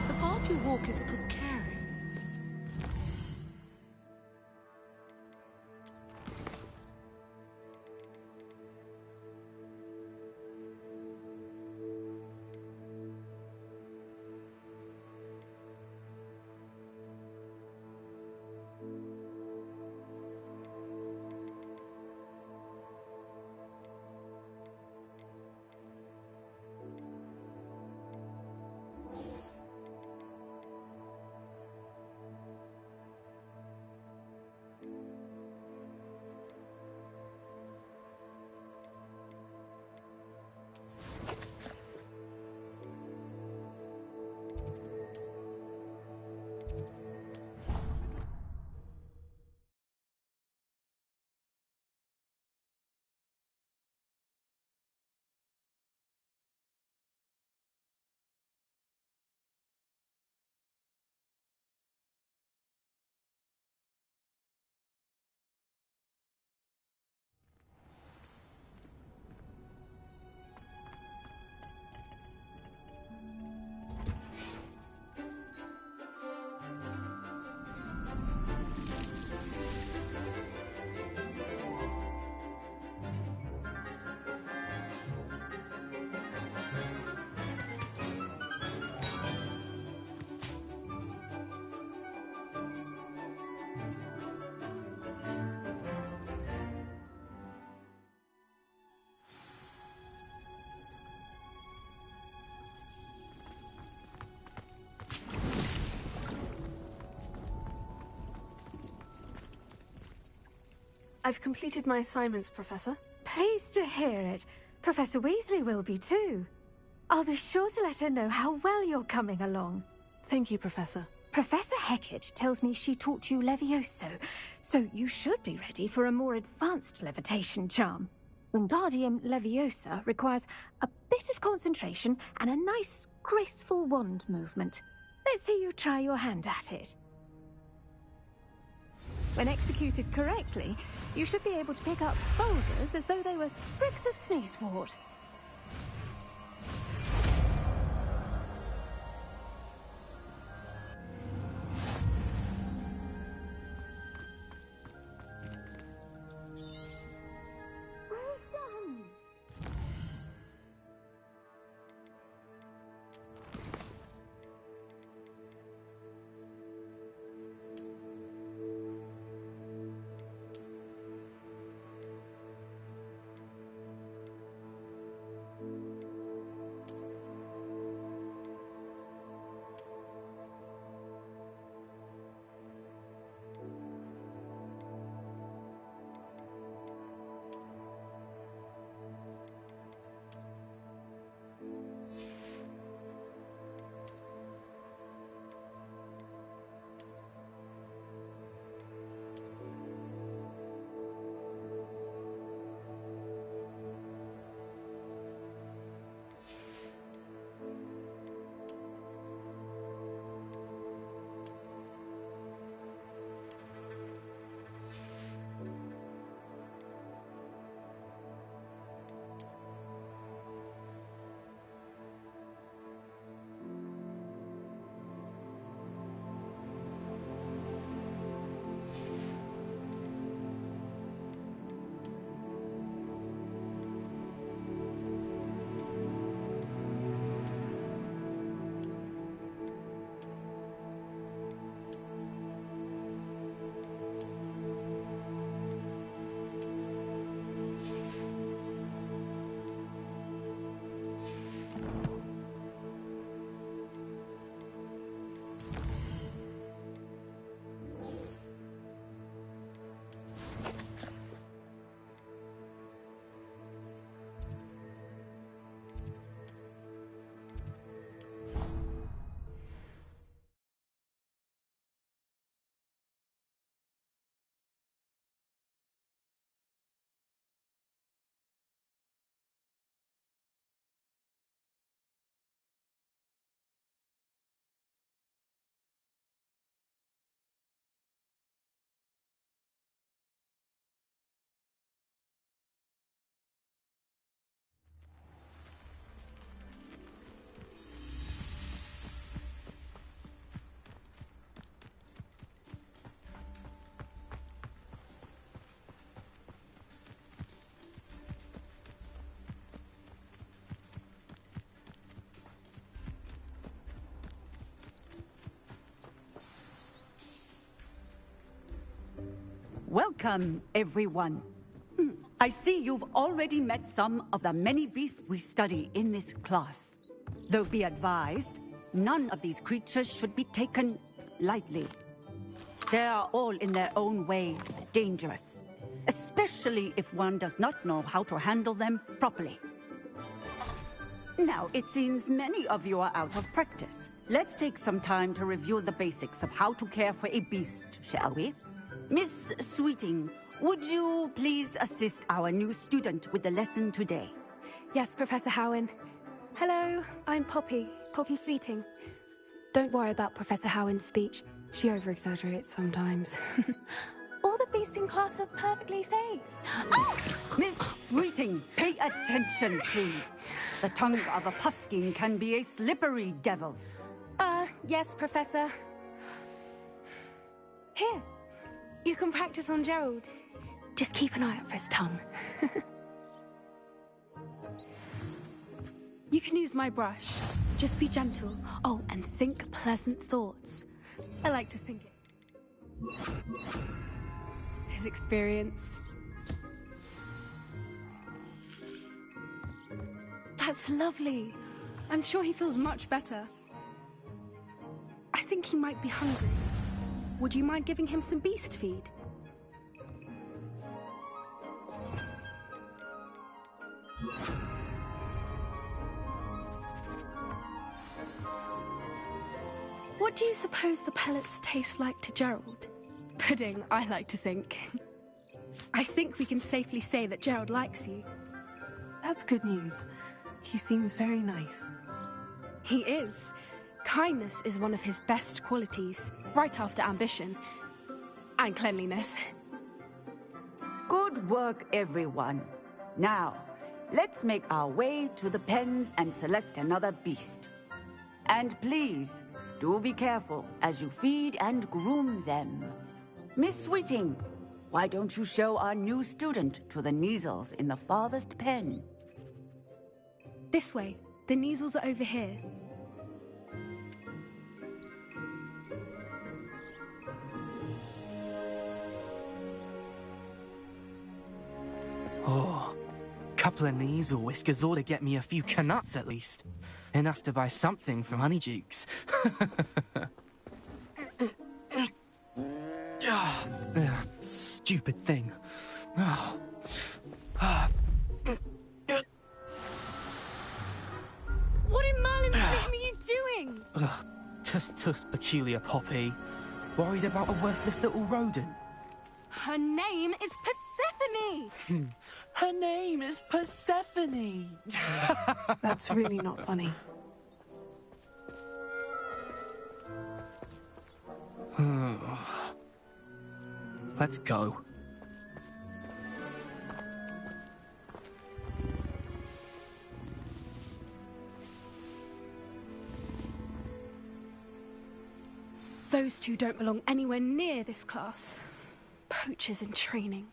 The path you walk is precarious.
I've completed my assignments, Professor.
Pleased to hear it. Professor Weasley will be too. I'll be sure to let her know how well you're coming along.
Thank you, Professor.
Professor Hecat tells me she taught you Levioso, so you should be ready for a more advanced levitation charm. Wingardium Leviosa requires a bit of concentration and a nice, graceful wand movement. Let's see you try your hand at it. When executed correctly, you should be able to pick up boulders as though they were sprigs of sneezewort.
Well done.
Welcome, everyone. I see you've already met some of the many beasts we study in this class. Though be advised, none of these creatures should be taken lightly. They are all in their own way dangerous, especially if one does not know how to handle them properly. Now, it seems many of you are out of practice. Let's take some time to review the basics of how to care for a beast, shall we? Miss Sweeting, would you please assist our new student with the lesson today?
Yes, Professor Howen. Hello, I'm Poppy Sweeting. Don't worry about Professor Howen's speech. She over-exaggerates sometimes. All the beasts in class are perfectly safe.
Oh! Miss Sweeting, pay attention, please. The tongue of a puffskein can be a slippery devil.
Yes, Professor. Here, you can practice on Gerald. Just keep an eye out for his tongue. You can use my brush. Just be gentle. Oh, and think pleasant thoughts. I like to think it. His experience. That's lovely. I'm sure he feels much better. I think he might be hungry. Would you mind giving him some beast feed? What do you suppose the pellets taste like to Gerald? Pudding, I like to think. I think we can safely say that Gerald likes you.
That's good news. He seems very nice.
He is. Kindness is one of his best qualities, right after ambition. And cleanliness.
Good work, everyone. Now, let's make our way to the pens and select another beast. And please, do be careful as you feed and groom them. Miss Sweeting, why don't you show our new student to the Kneazles in the farthest pen?
This way. The Kneazles are over here.
Oh, couple of Kneazle whiskers ought to get me a few canuts at least. Enough to buy something from Honeydukes. Stupid thing.
What in Merlin's name are you doing?
Tuss, peculiar Poppy. Worried about a worthless little rodent?
Her name is Persephone!
Her name is Persephone!
That's really not funny.
Let's go.
Those two don't belong anywhere near this class. Poachers in training.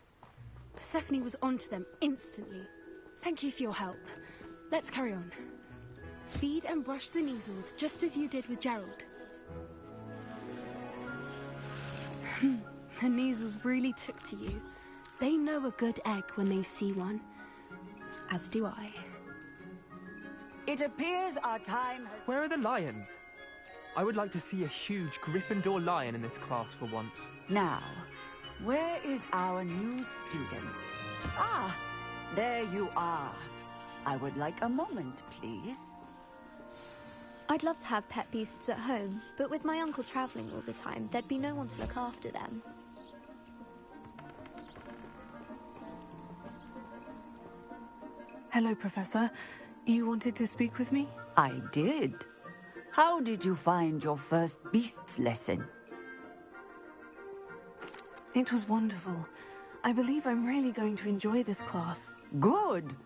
Persephone was onto them instantly. Thank you for your help. Let's carry on. Feed and brush the Kneazles just as you did with Gerald. The Kneazles really took to you. They know a good egg when they see one. As do I.
It appears our time has...
Where are the lions? I would like to see a huge Gryffindor lion in this class for once.
Now, where is our new student? Ah, there you are. I would like a moment, please.
I'd love to have pet beasts at home, but with my uncle travelling all the time, there'd be no one to look after them.
Hello, Professor. You wanted to speak with me?
I did. How did you find your first beasts lesson?
It was wonderful. I believe I'm really going to enjoy this class.
Good.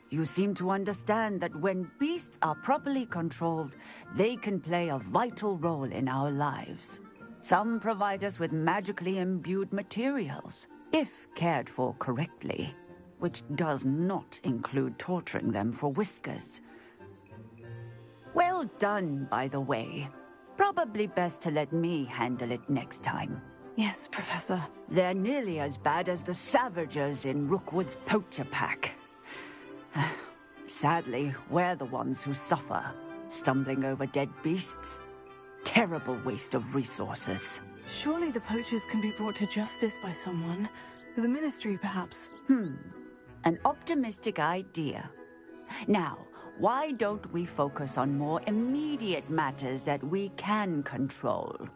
You seem to understand that when beasts are properly controlled, they can play a vital role in our lives. Some provide us with magically imbued materials, if cared for correctly, which does not include torturing them for whiskers. Well done, by the way. Probably best to let me handle it next time.
Yes, Professor.
They're nearly as bad as the Savagers in Rookwood's poacher pack. Sadly, we're the ones who suffer, stumbling over dead beasts. Terrible waste of resources.
Surely the poachers can be brought to justice by someone. The Ministry, perhaps.
An optimistic idea. Now, why don't we focus on more immediate matters that we can control?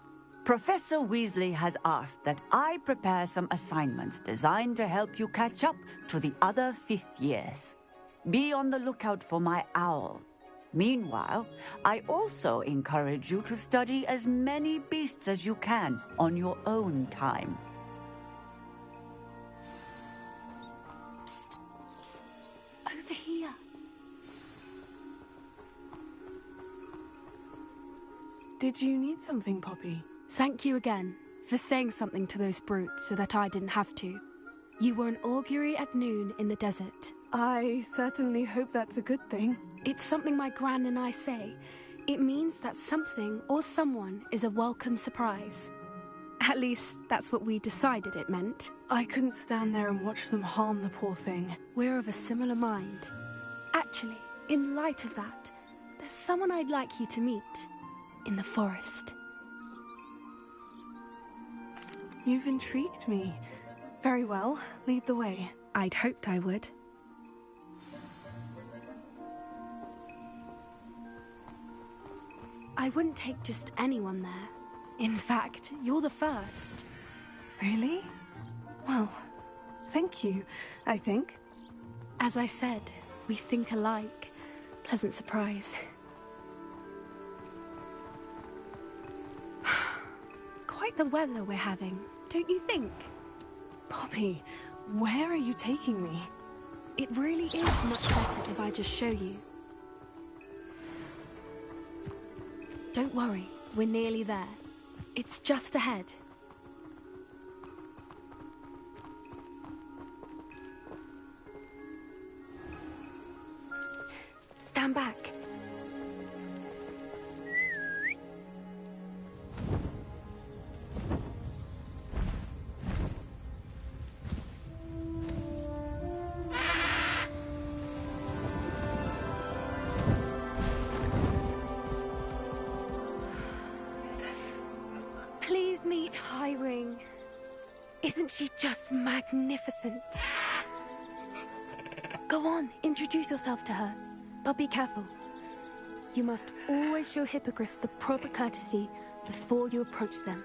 Professor Weasley has asked that I prepare some assignments designed to help you catch up to the other fifth years. Be on the lookout for my owl. Meanwhile, I also encourage you to study as many beasts as you can on your own time.
Psst, psst. Over here.
Did you need something, Poppy?
Thank you again for saying something to those brutes so that I didn't have to. You were an augury at noon in the desert.
I certainly hope that's a good thing.
It's something my gran and I say. It means that something or someone is a welcome surprise. At least, that's what we decided it meant.
I couldn't stand there and watch them harm the poor thing.
We're of a similar mind. Actually, in light of that, there's someone I'd like you to meet. In the forest.
You've intrigued me. Very well. Lead the way.
I'd hoped I would. I wouldn't take just anyone there. In fact, you're the first.
Really? Well, thank you, I think.
As I said, we think alike. Pleasant surprise. Quite the weather we're having, don't you think?
Poppy, where are you taking me?
It really is much better if I just show you. Don't worry, we're nearly there. It's just ahead. Stand back. Please meet Highwing. Isn't she just magnificent? Go on, introduce yourself to her. But be careful. You must always show hippogriffs the proper courtesy before you approach them.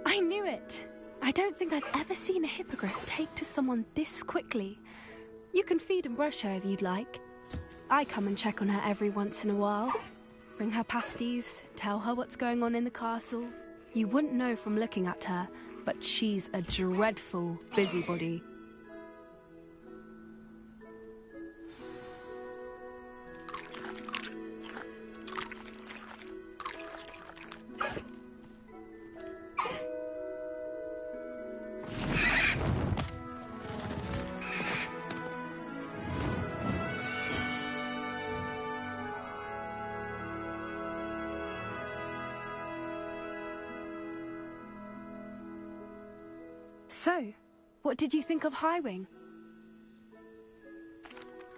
I knew it! I don't think I've ever seen a hippogriff take to someone this quickly. You can feed and brush her if you'd like. I come and check on her every once in a while. Bring her pasties, tell her what's going on in the castle. You wouldn't know from looking at her, but she's a dreadful busybody. So, what did you think of Highwing?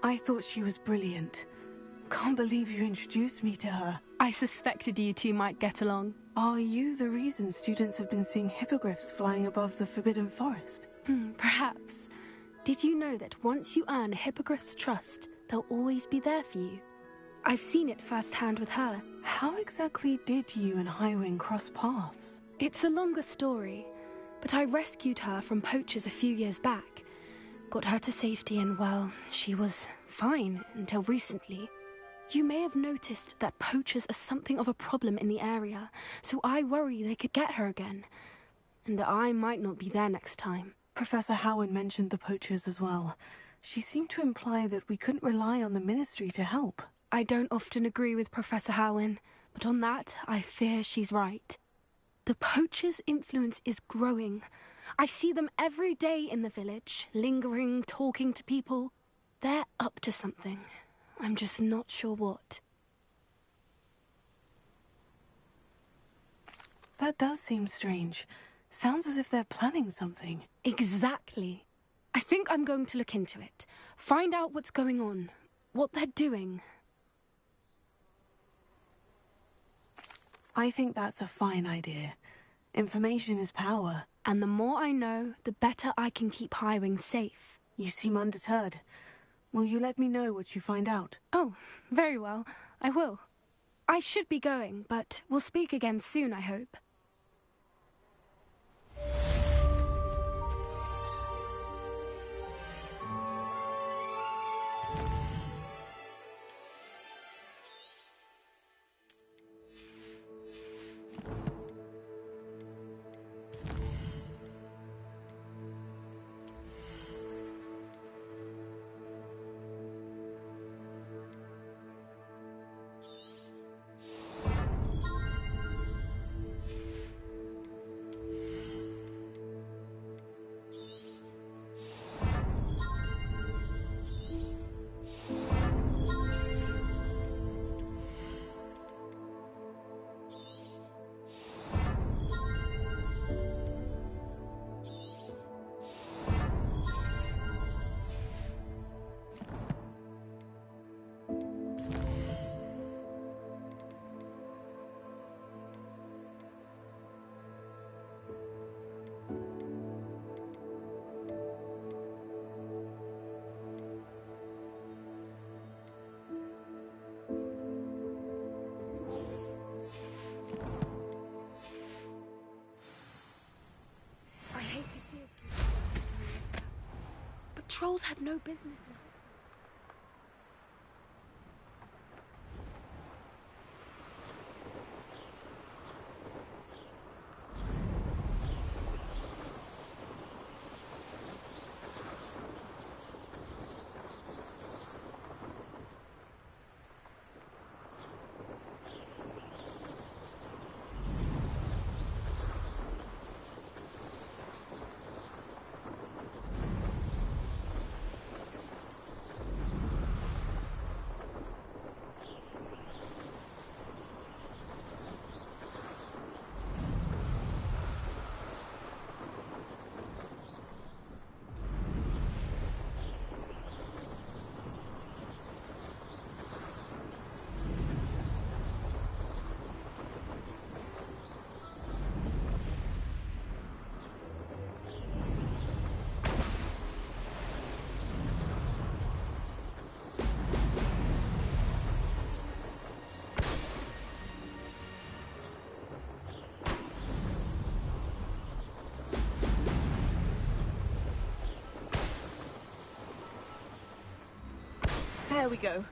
I thought she was brilliant. Can't believe you introduced me to her.
I suspected you two might get along.
Are you the reason students have been seeing hippogriffs flying above the Forbidden Forest?
Perhaps. Did you know that once you earn a hippogriff's trust, they'll always be there for you? I've seen it firsthand with her.
How exactly did you and Highwing cross paths?
It's a longer story, but I rescued her from poachers a few years back. Got her to safety and, well, she was fine until recently. You may have noticed that poachers are something of a problem in the area, so I worry they could get her again. And I might not be there next time.
Professor Howard mentioned the poachers as well. She seemed to imply that we couldn't rely on the Ministry to help.
I don't often agree with Professor Howin, but on that, I fear she's right. The poachers' influence is growing. I see them every day in the village, lingering, talking to people. They're up to something. I'm just not sure what.
That does seem strange. Sounds as if they're planning something.
Exactly. I think I'm going to look into it. Find out what's going on, what they're doing.
I think that's a fine idea. Information is power.
And the more I know, the better I can keep Highwing safe.
You seem undeterred. Will you let me know what you find out?
Oh, very well. I will. I should be going, but we'll speak again soon, I hope. To see a but trolls have no business in
There we go.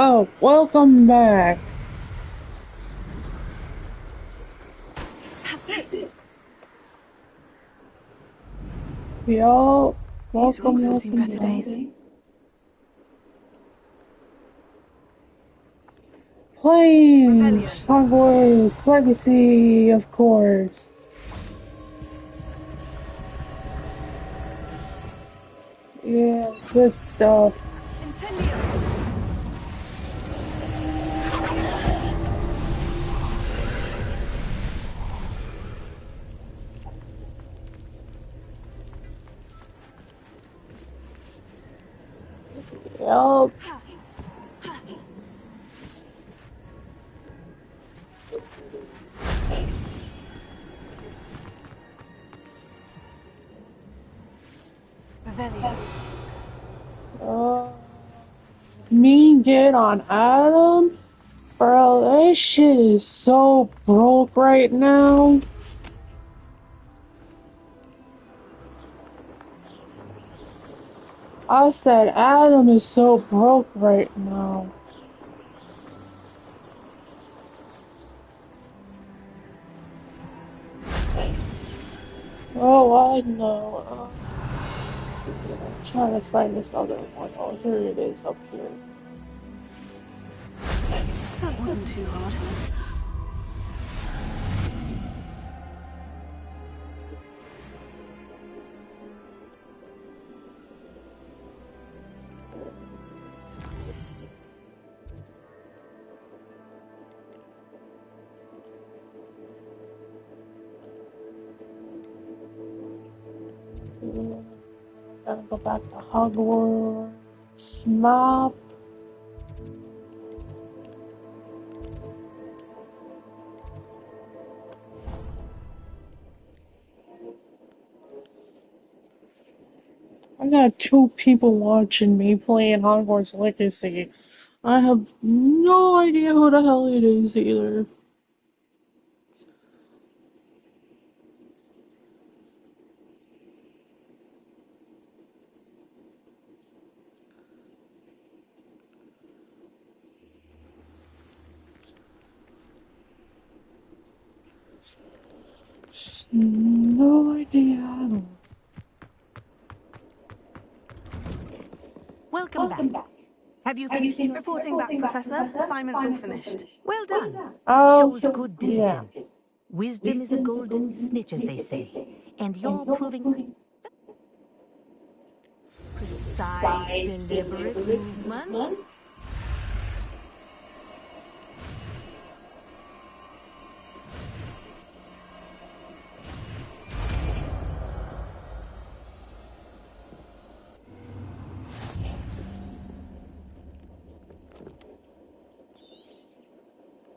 Oh, welcome back.
That's it.
Yo,
These rocks have
welcome
seen better
back.
days.
Planes, Hogwarts, Legacy, of course. Yeah, good stuff. Yup. Me get on Adam? Bro, that shit is so broke right now. I said Adam is so broke right now. Oh, I know. I'm trying to find this other one. Oh, here it is up here.
That wasn't too hard.
Gotta go back to Hogwarts map. I got 2 people watching me playing Hogwarts Legacy. I have no idea who the hell it is either. No idea.
Welcome back. Have you finished your
Reporting back, Professor. Assignment's all finished.
Well done.
Oh,
Shows good
yeah.
discipline. Wisdom is a golden snitch, as they say. And you're proving precise, deliberate movements.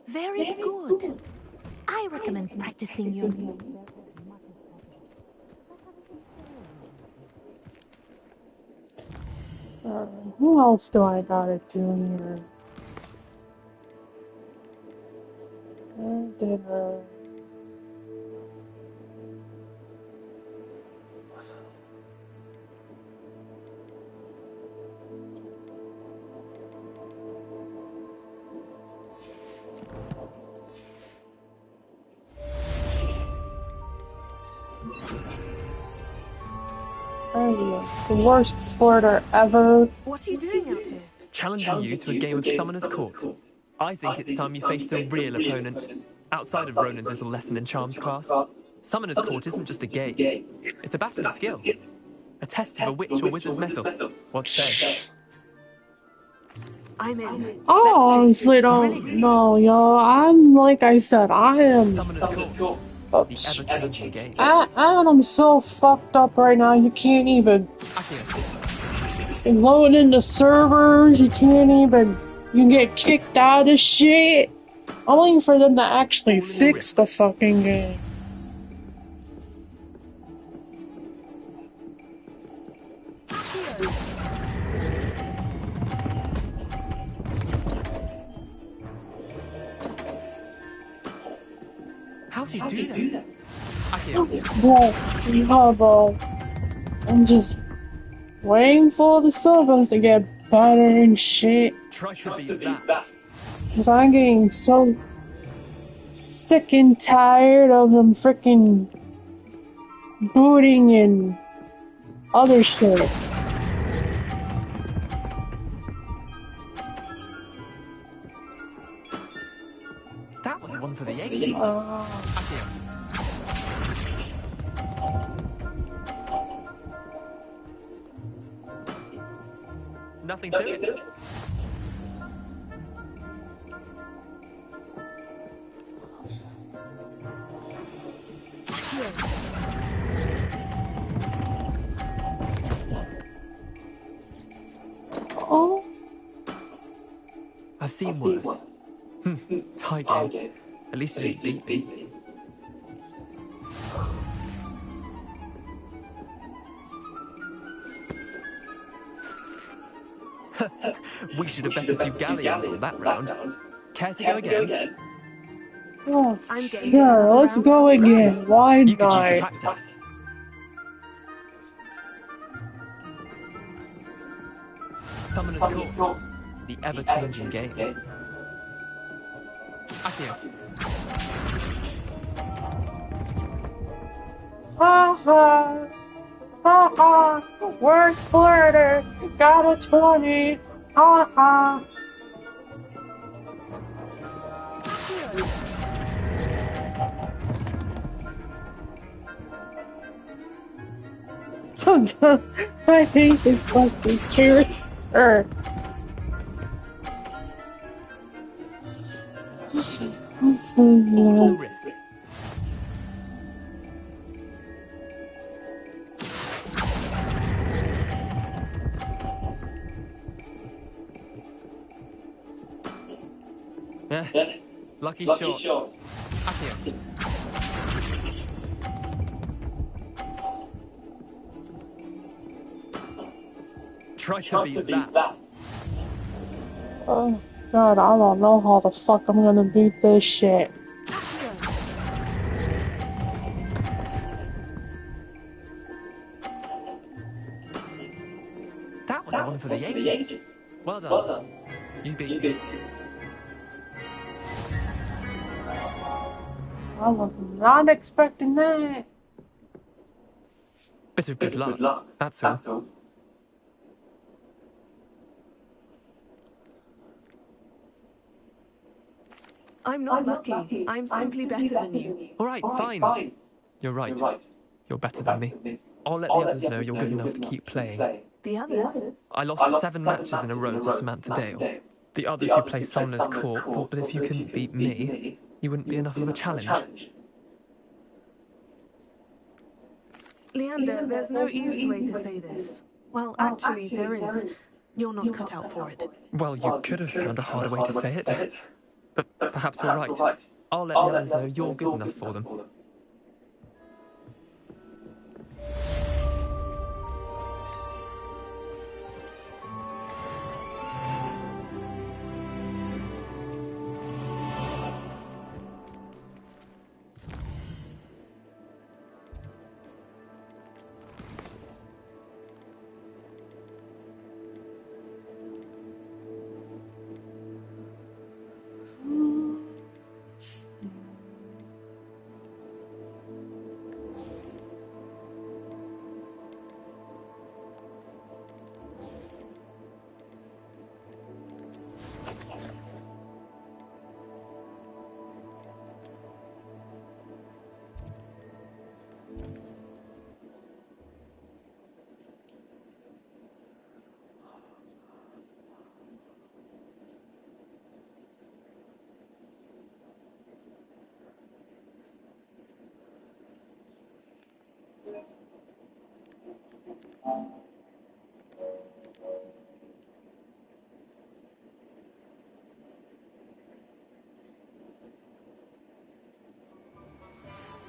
Very good. I recommend practicing your...
Who else do I gotta do here? Dinner. The worst Florida ever.
What are you doing out here?
Challenging you to a game of Summoner's Court. I think it's time you faced a real opponent, outside of Ronan's little lesson in charms class. Summoner's Court isn't just a game. It's a battle of skill. A test of a witch or wizard's mettle. What say?
I'm in.
I honestly don't know, yo. I'm like I said, I am.
Summoner's Court. The ever-changing game.
I'm so fucked up right now. You can't even load into servers. You can't even. You get kicked out of shit. I'm waiting for them to actually fix the fucking game.
How do you do that?
Bro, no, bro. I'm just waiting for the servers to get better and shit.
Try to beat that.
Because I'm getting so sick and tired of them freaking booting and other shit.
That was one for the ages. Akio. Nothing to it.
Oh.
I've seen worse. Tie game. At least you didn't beat me. We should have bet a few galleons on that round. Care to go again?
Oh, sure, let's go again. Why
You could use the
not?
practice. Summoner's Court. The ever-changing game. Akio.
Ha ha! Ha ha! Worst flirter! Got a 20! Ha ha! I hate this fucking character. I'm so mad.
Risk. Lucky shot. Akio. Try to beat that.
Oh god, I don't know how the fuck I'm gonna beat this shit.
That was one for the ages. Well done. You beat me.
I was not expecting that.
Bit of good luck. That's all.
I'm not lucky. I'm simply better than you.
All right, fine. You're right. You're better than me. I'll let the others know you're good enough to keep playing.
The others?
I lost 7 matches in a row to Samantha Dale. The others who play Summoner's Court thought that if you couldn't beat me, you wouldn't be enough of a challenge.
Leander, there's no easy way to say this. Well, actually, there is. You're not cut out for it.
Well, you could have found a harder way to say it. But perhaps you're right. I'll let the others know you're good enough for them.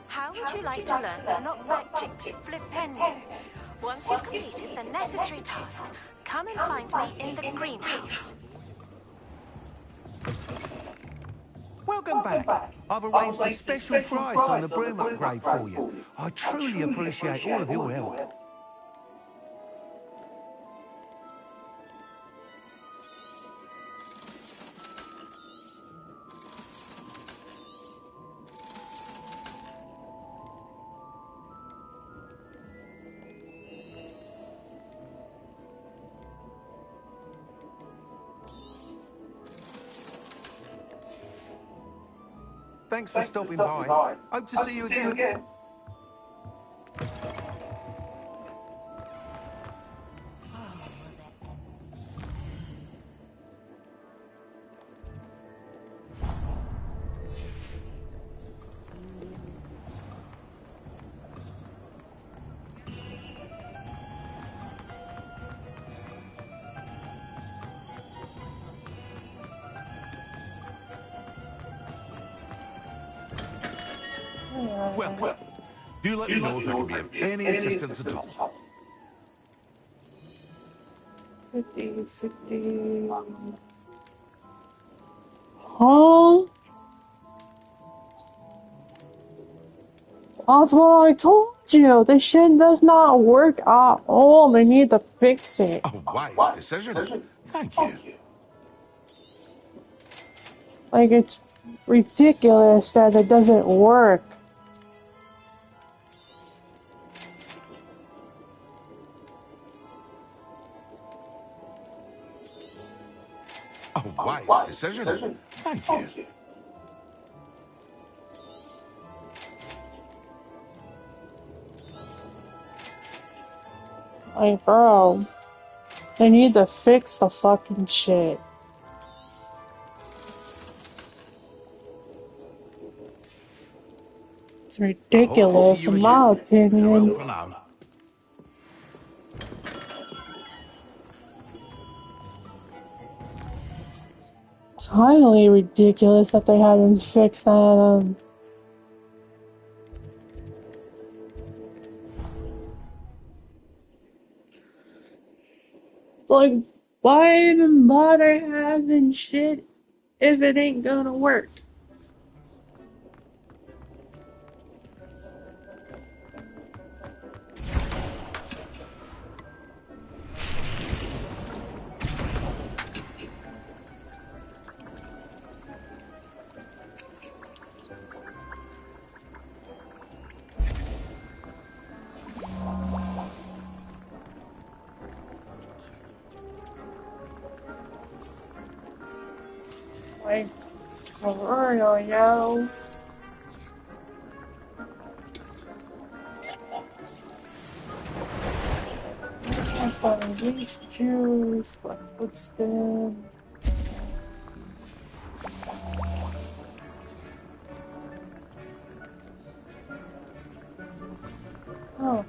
How would you like to learn the knockback jigs flipendo? Once you've completed the necessary tasks, come and find me in the greenhouse.
Welcome back. I've arranged a special price on the broom upgrade for you. I truly appreciate all of your help.
Thanks for stopping by. Hope to see you again.
Well, do let me know if I can be of any assistance at all.
50, 50. Huh? That's what I told you. This shit does not work at all. They need to fix it.
A wise decision. Thank you.
Like, it's ridiculous that it doesn't work.
A wise decision. Thank you.
Like, bro, they need to fix the fucking shit. It's ridiculous, in my opinion.
For now.
It's highly ridiculous that they haven't fixed that. Like, why even bother having shit if it ain't gonna work? Like, for real, yo. That's one of these juice, flex foot spin. Oh.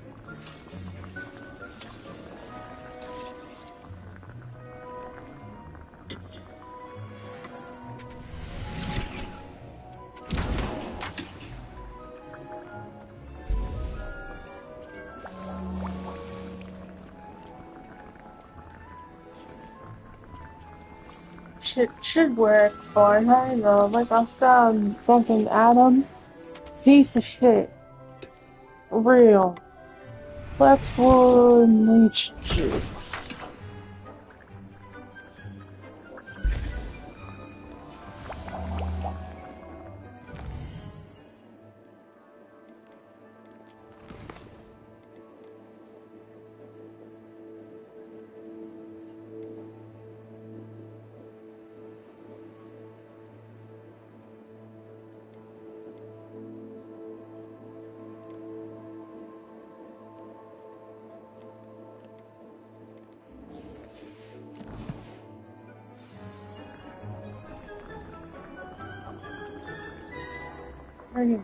Shit should work, but I know, like I said, fucking Adam, piece of shit. Real. Flexwood leech juice. Anyway.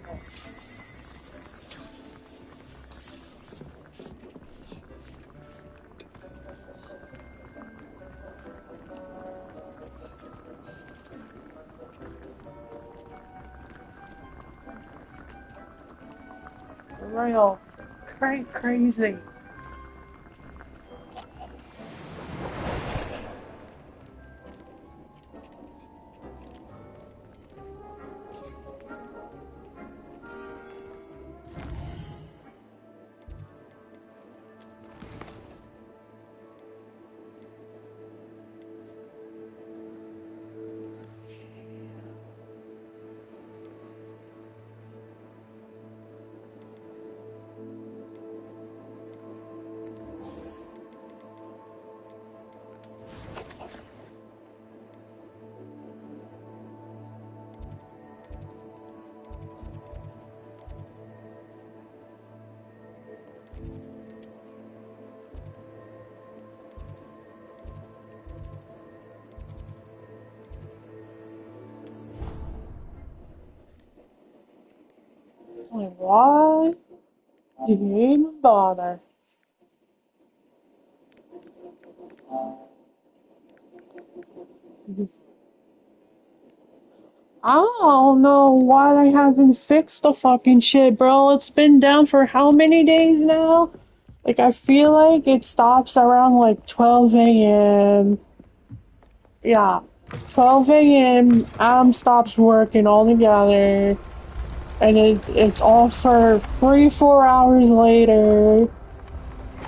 Real crazy. Like, why did you even bother? I don't know why they haven't fixed the fucking shit, bro. It's been down for how many days now? Like, I feel like it stops around like 12 a.m. Yeah, 12 a.m. Adam stops working altogether. And it's off for 3-4 hours later.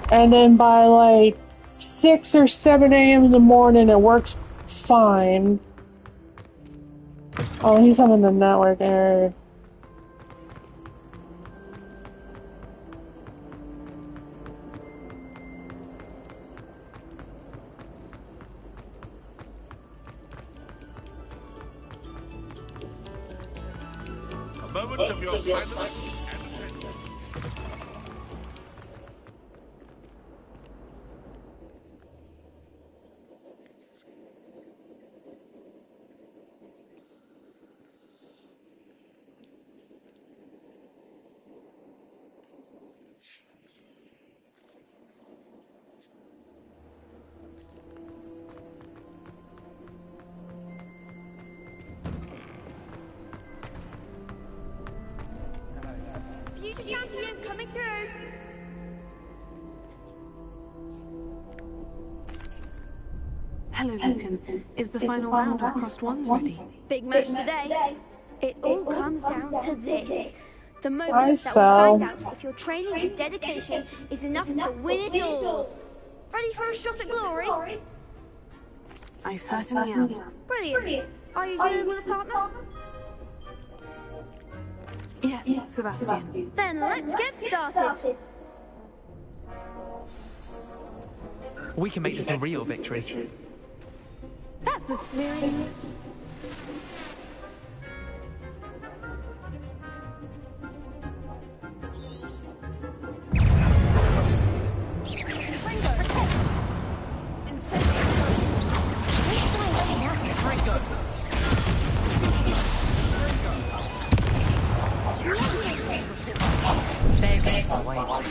And then by like 6 or 7 a.m. in the morning, it works fine. Oh, he's having the network error.
A moment of your silence and attention.
Future champion coming through.
Hello, Lucan. Is the final round of Crossed Wands ready?
Big match today. It all comes down to this. The
I
moment that we
sell.
find out if your training and dedication is enough to win it all. Ready for a shot at glory?
I certainly am.
Brilliant. Are you doing with a partner?
Yes, Sebastian.
Then let's get started.
We can make this a real victory.
That's the spirit.
There goes my wage.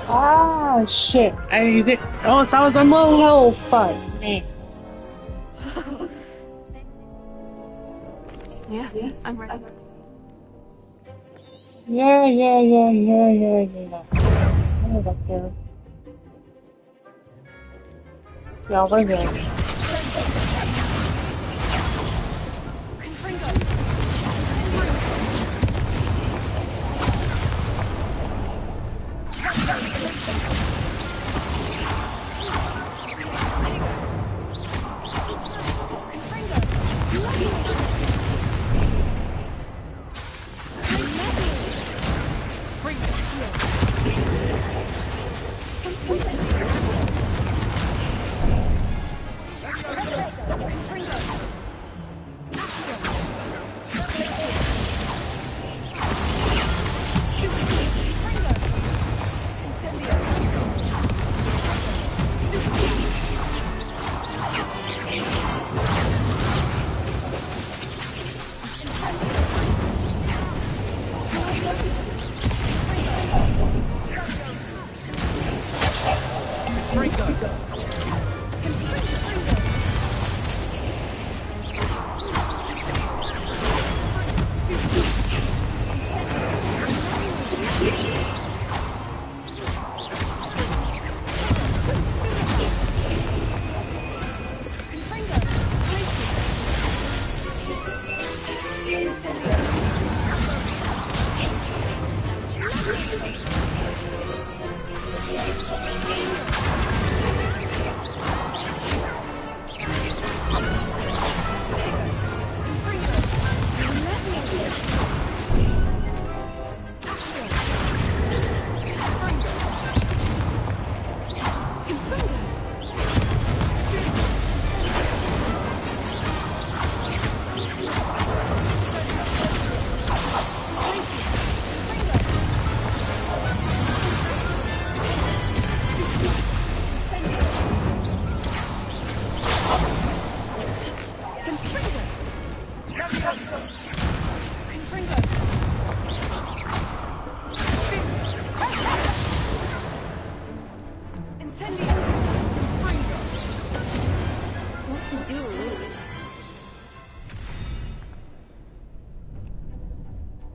Ah, shit. Oh, so I was on low health. Fuck me.
Yes, I'm ready.
Yeah. Hold up here. Yeah, we're good.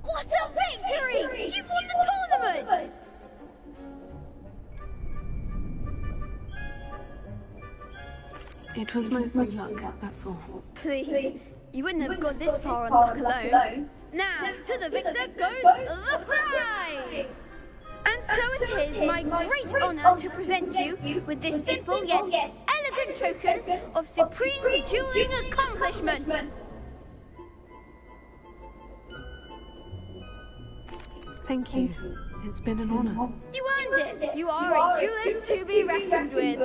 What a victory! You've won the tournament!
It was mostly luck, that's all.
Please, you wouldn't have got this far on luck alone. Now, to the victor goes the prize! And so it is my great honour to present you with this simple yet elegant token of supreme dueling accomplishment.
Thank you. It's been an honour.
You earned it! You are a duelist to be reckoned with.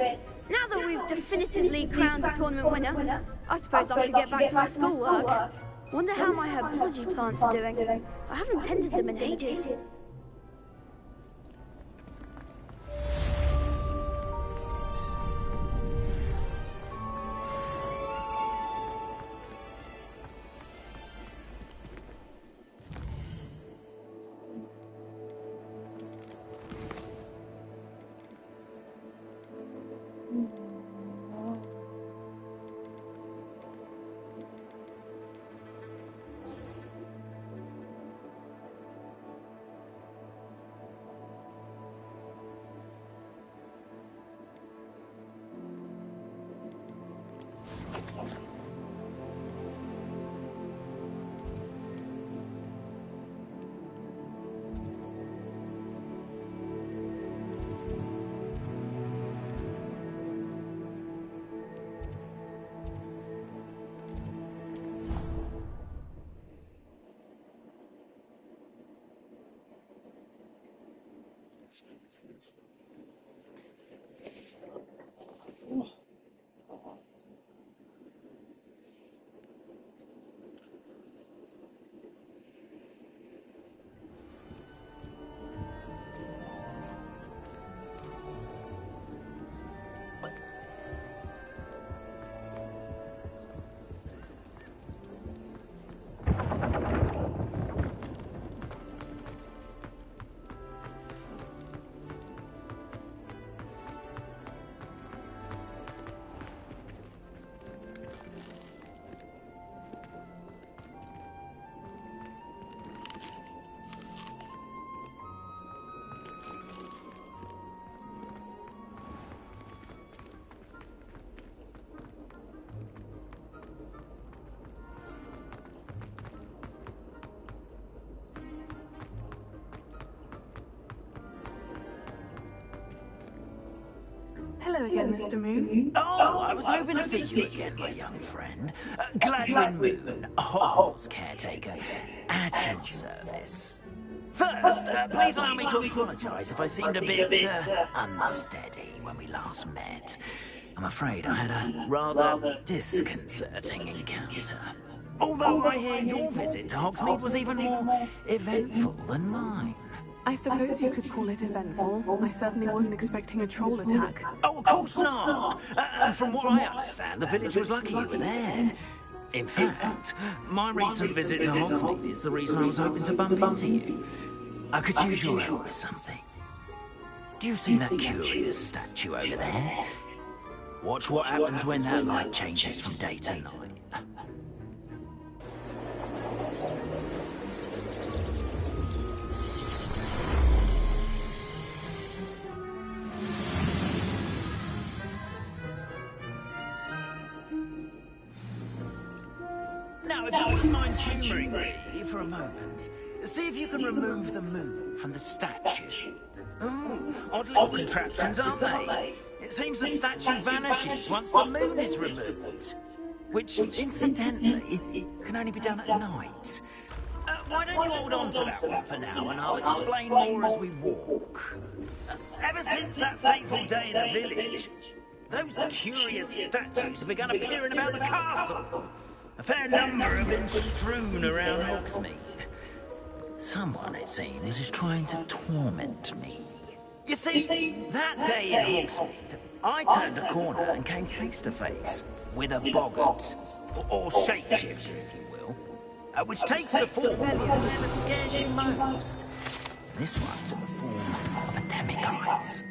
Now that we've definitively crowned the tournament winner, I suppose I should get back to my schoolwork. Wonder how my herbology plants are doing. I haven't tended them in ages.
Hello again, Mr. Moon.
Oh, I was hoping to see you again, my young friend. Gladwin Moon, Hogwarts caretaker, at your service. First, please allow me to apologise if I seemed a bit unsteady when we last met. I'm afraid I had a rather disconcerting encounter. Although I hear your visit to Hogsmeade was even more eventful than mine.
I suppose you could call it eventful. I certainly wasn't expecting a troll attack.
Oh, of course not! And from what I understand, the village was lucky you were there. In fact, my recent visit to Hogsmeade is the reason I was hoping to bump into you. I could use your help with something. Do you see that curious statue over there? Watch what happens when that light changes from day to night. Now, if you wouldn't mind humouring me for a moment, See if you can remove the moon from the statue. Oh, odd little contraptions, aren't they? It seems the statue vanishes once the moon is removed. Which, incidentally, can only be done at night. Why don't you hold on to that one for now, and I'll explain more as we walk. Ever since that fateful day in the village, those curious statues have begun appearing about the castle. A fair number have been strewn around Hogsmeade. Someone, it seems, is trying to torment me. You see, that day in Hogsmeade, I turned a corner and came face to face with a boggart, or shapeshifter, if you will, which takes the form of whatever scares you most. This one took the form of a demiguise.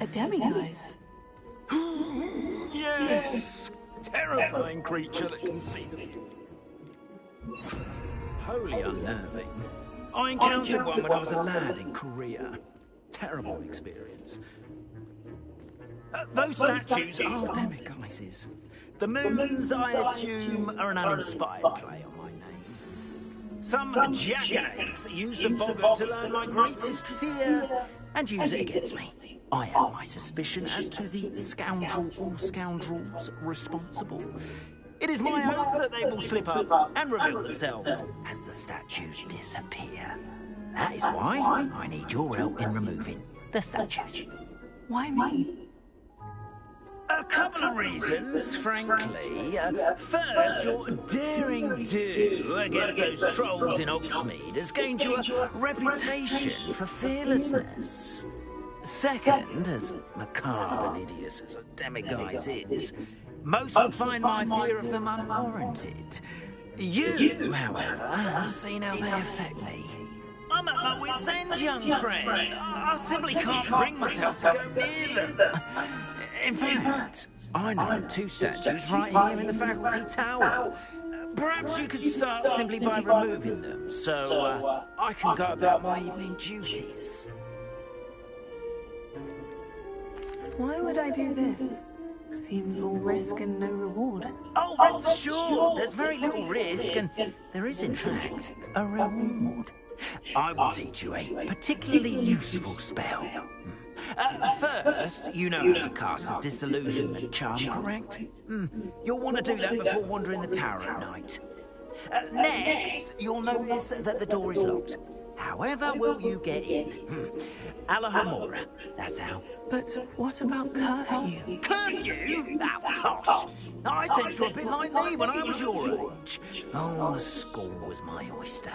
A demiguise?
Yes! Terrifying creature that can see the view. Wholly unnerving. I encountered one when I was a lad in Korea. Terrible experience. Those statues are demiguises. The moons, I assume, are an uninspired play on my name. Some jackanapes use the boggart to learn my greatest fear and use it against me. I have my suspicion as to the scoundrel or scoundrels responsible. It is my hope that they will slip up and reveal themselves as the statues disappear. That is why I need your help in removing the statues.
Why me?
A couple of reasons, frankly. First, your daring do against those trolls in Hogsmeade has gained you a reputation for fearlessness. Second, as macabre and hideous as a demiguise is, most would find my fear of them unwarranted. You, however, have seen how they affect me. I'm at my wit's end, young friend. I simply can't bring myself to go near them. In fact, I know 2 statues right here in the faculty tower. Perhaps you could start simply by removing them, so I can go about my evening duties.
Why would I do this? Seems all risk and no reward.
Oh, rest assured, there's very little risk, and there is, in fact, a reward. I will teach you a particularly useful spell. First, you know how to cast a disillusionment charm, correct? You'll want to do that before wandering the tower at night. Next, you'll notice that the door is locked. However will you get in? Alahomora, that's how.
But what about curfew?
Curfew? Oh, tosh! I sense you're a bit like me when I was your age. Oh, the school was my oyster.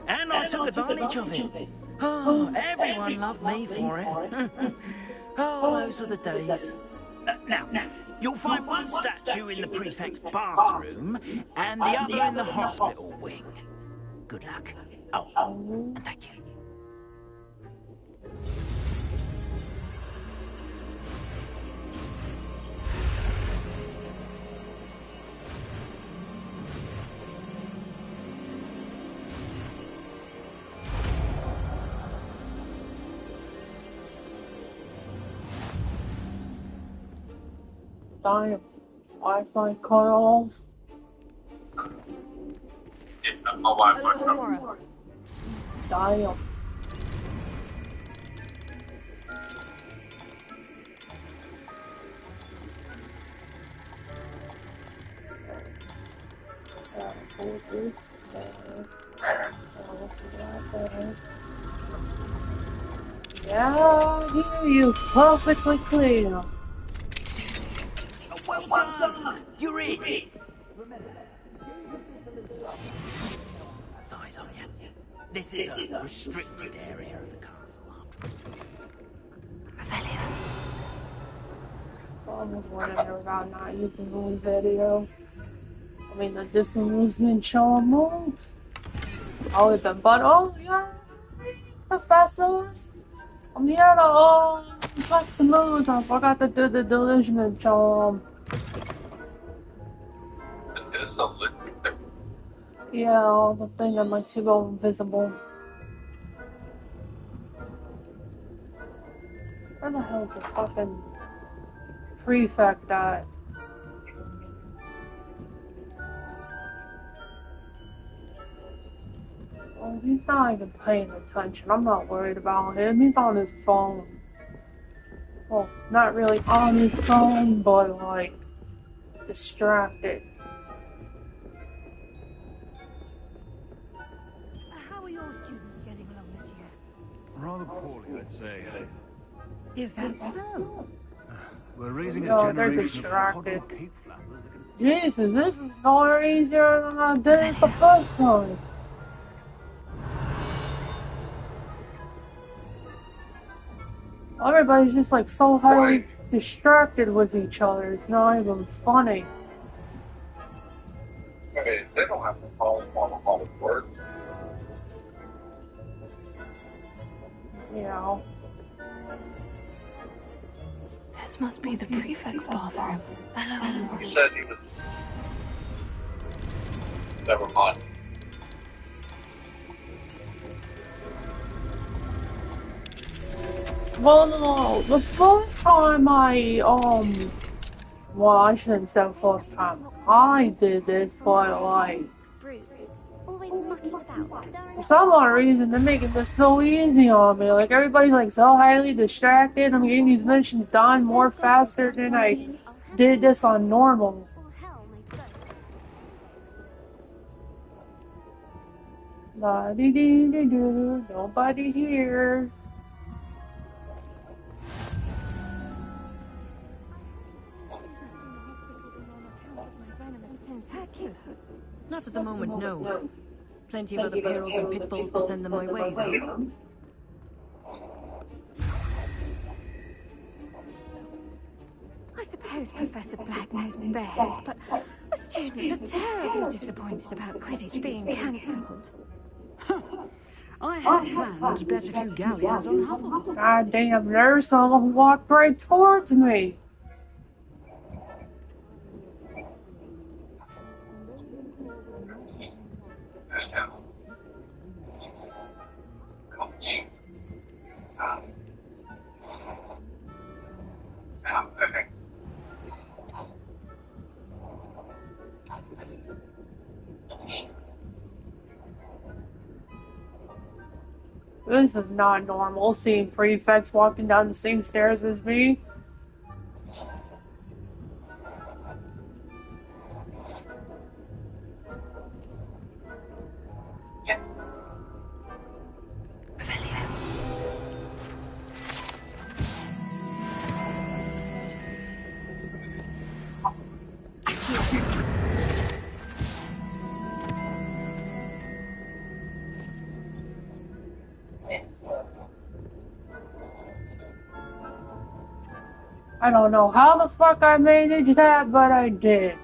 And I took advantage of it. Oh, everyone loved me for it. Oh, those were the days. Now, you'll find one statue in the prefect's bathroom and the other in the hospital wing. Good luck. Oh, and thank you.
Damn. Wi-Fi cut off.
Yeah, my Wi-Fi cut off.
Damn. Yeah, I hear you perfectly clear.
Well done! You're in! Eyes on you. This is a restricted area of the castle.
Revelio.
I was wondering about not using the video. I mean, the disillusionment charm moves. I would have been, but oh yeah, professors. I'm here to flex the moves. I forgot to do the delusionment charm. Yeah, the thing that makes you go invisible. Where the hell is the fucking prefect at? He's not even paying attention. I'm not worried about him. He's on his phone. Well, not really on his phone, but like distracted.
How are your students getting along this year?
Rather poorly, I'd say.
Is that so?
We're raising a
No, they're
generation of
distracted.
hodl cape flappers that can...
Jesus, this is more easier than I did it the first time. Everybody's just like so highly distracted with each other. It's not even funny.
I mean, they don't have to follow all the words.
You know.
This must be the prefect's bathroom. Hello.
You said he was... Never mind.
Well, no, the first time well, I shouldn't say the first time I did this, but like, for some odd reason, they're making this so easy on me. Like, everybody's like so highly distracted. I'm getting these missions done more faster than I did this on normal. La-dee-dee-dee-doo, nobody here.
Not at the moment, no. Plenty of other perils and pitfalls to send them my way, though.
I suppose Professor Black knows best, but the students are terribly disappointed about Quidditch being cancelled.
I had planned to bet a few galleons on Hufflepuff.
God damn, there's someone who walked right towards me. This is not normal, seeing prefects walking down the same stairs as me. I don't know how the fuck I managed that, but I did.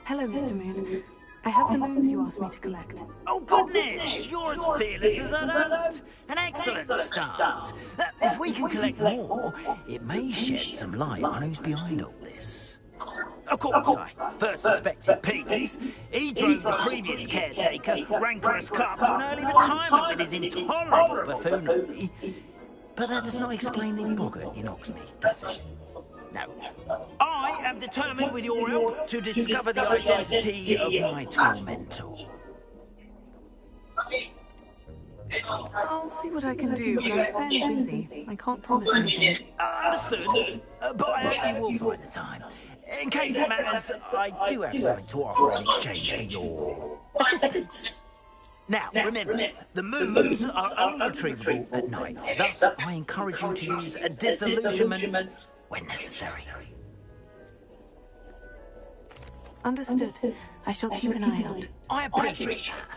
Hello, Mr. Moon. I have the moons you asked me to collect.
Oh, goodness! You're as fearless as an oat! An excellent start. If we can collect more, it may shed some light on who's behind all this. Of course, I first suspected Peeves. He drove the previous caretaker, Rancorous Carp, to an early retirement with his intolerable buffoonery. But that does not explain the boggart in Hogsmeade, does it? No. I am determined, with your help, to discover the identity of my tormentor.
I'll see what I can do, but I'm fairly busy. I can't promise anything.
Understood. But I hope you will find the time. In case it matters, I do have something to offer in exchange for your assistance. Now, remember, the moons are only retrievable at night. Thus, I encourage you to use a disillusionment when necessary.
Understood. I shall keep an eye out.
I appreciate that.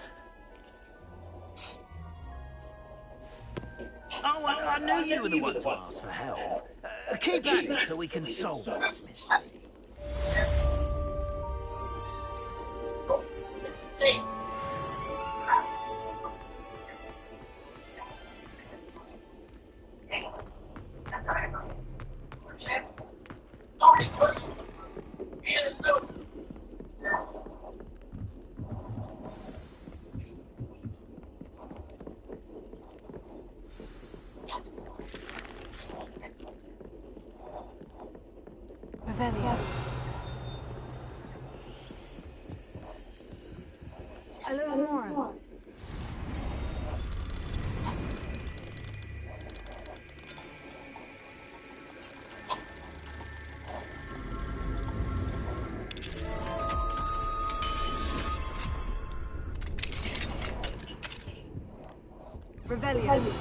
Oh, I knew you were the one to ask for help. Keep at it so we can solve this mystery.
Revelio. Alohomora. Revelio.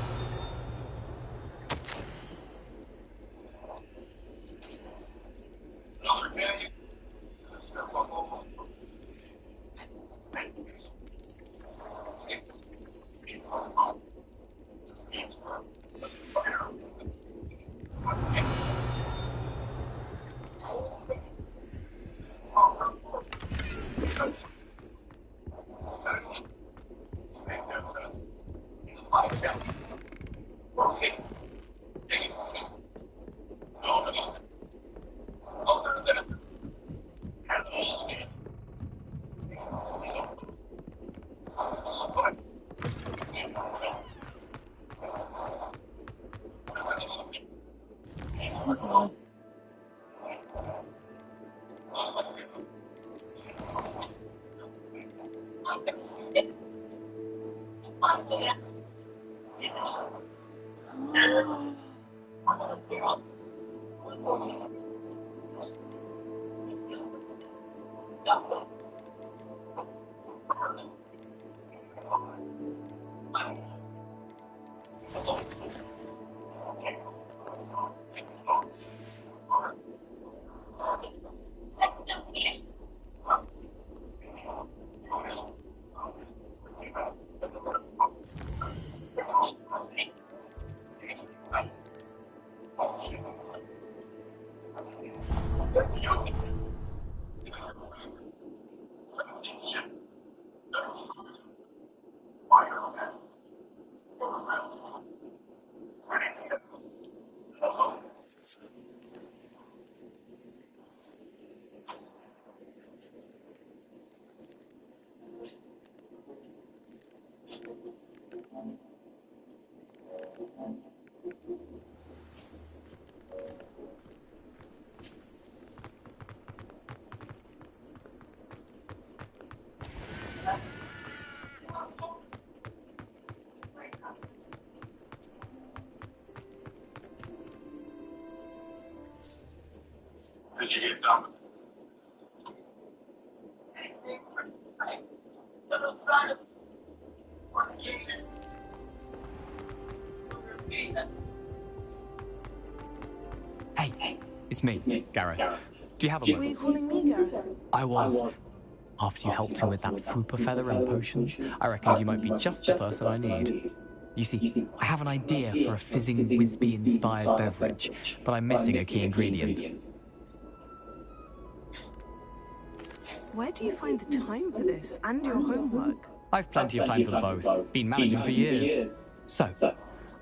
Hey, it's me, Gareth. Do you have a moment?
Were you calling me, Gareth?
I was. After you helped me with that Fupa feather and potions, I reckoned you might be just the person I need. You see, I have an idea for a fizzing Whizbee-inspired beverage, but I'm missing a key ingredient.
Where do you find the time for this and your homework?
I've plenty of time for both. Been managing for years. So,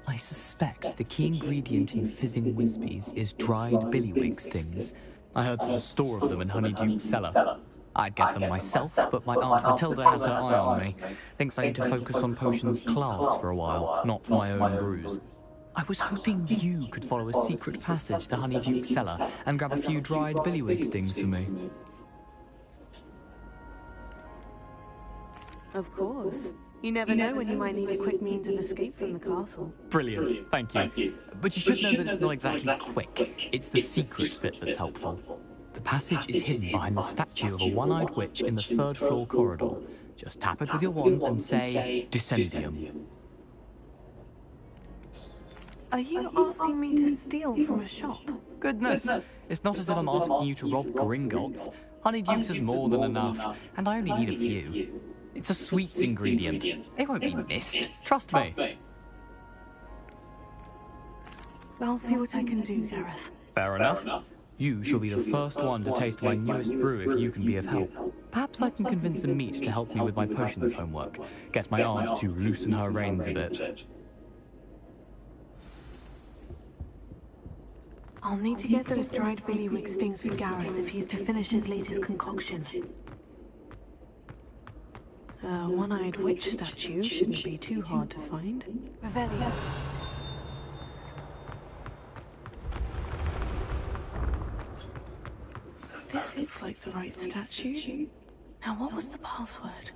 I suspect the key ingredient in fizzing Whizbees is dried billywig stings. I heard there's a store of them in Honeyduke's cellar. I'd get them myself, but my Aunt Matilda has her eye on me. Thinks I need to focus on potions class for a while, not for my own brews. I was hoping you could follow a secret passage to Honeyduke's cellar and grab a few dried billywig stings for me.
Of course. You never know when you might need a quick means of escape from the castle.
Brilliant, thank you. But you should know that it's not exactly quick. It's the secret bit that's helpful. The passage is hidden behind the statue of a one-eyed witch in the third-floor corridor. Just tap it with your wand and say, Descendium.
Are you asking me to steal from a shop?
Goodness, it's not as if I'm asking you to rob Gringotts. Honeyduke's has more than enough, and I only need a few. It's a sweets ingredient. It won't be missed. Trust me.
I'll see what I can do, Gareth.
Fair enough. You shall be the first one to taste my newest brew if you can be of help. Perhaps I can convince a meat to help me with my potions homework. Get my aunt to loosen her reins a bit.
I'll need to get those dried billywig stings for Gareth if he's to finish his latest concoction. A one-eyed witch statue shouldn't be too hard to find. Revelio. This looks like the right statue. Now, what was the password?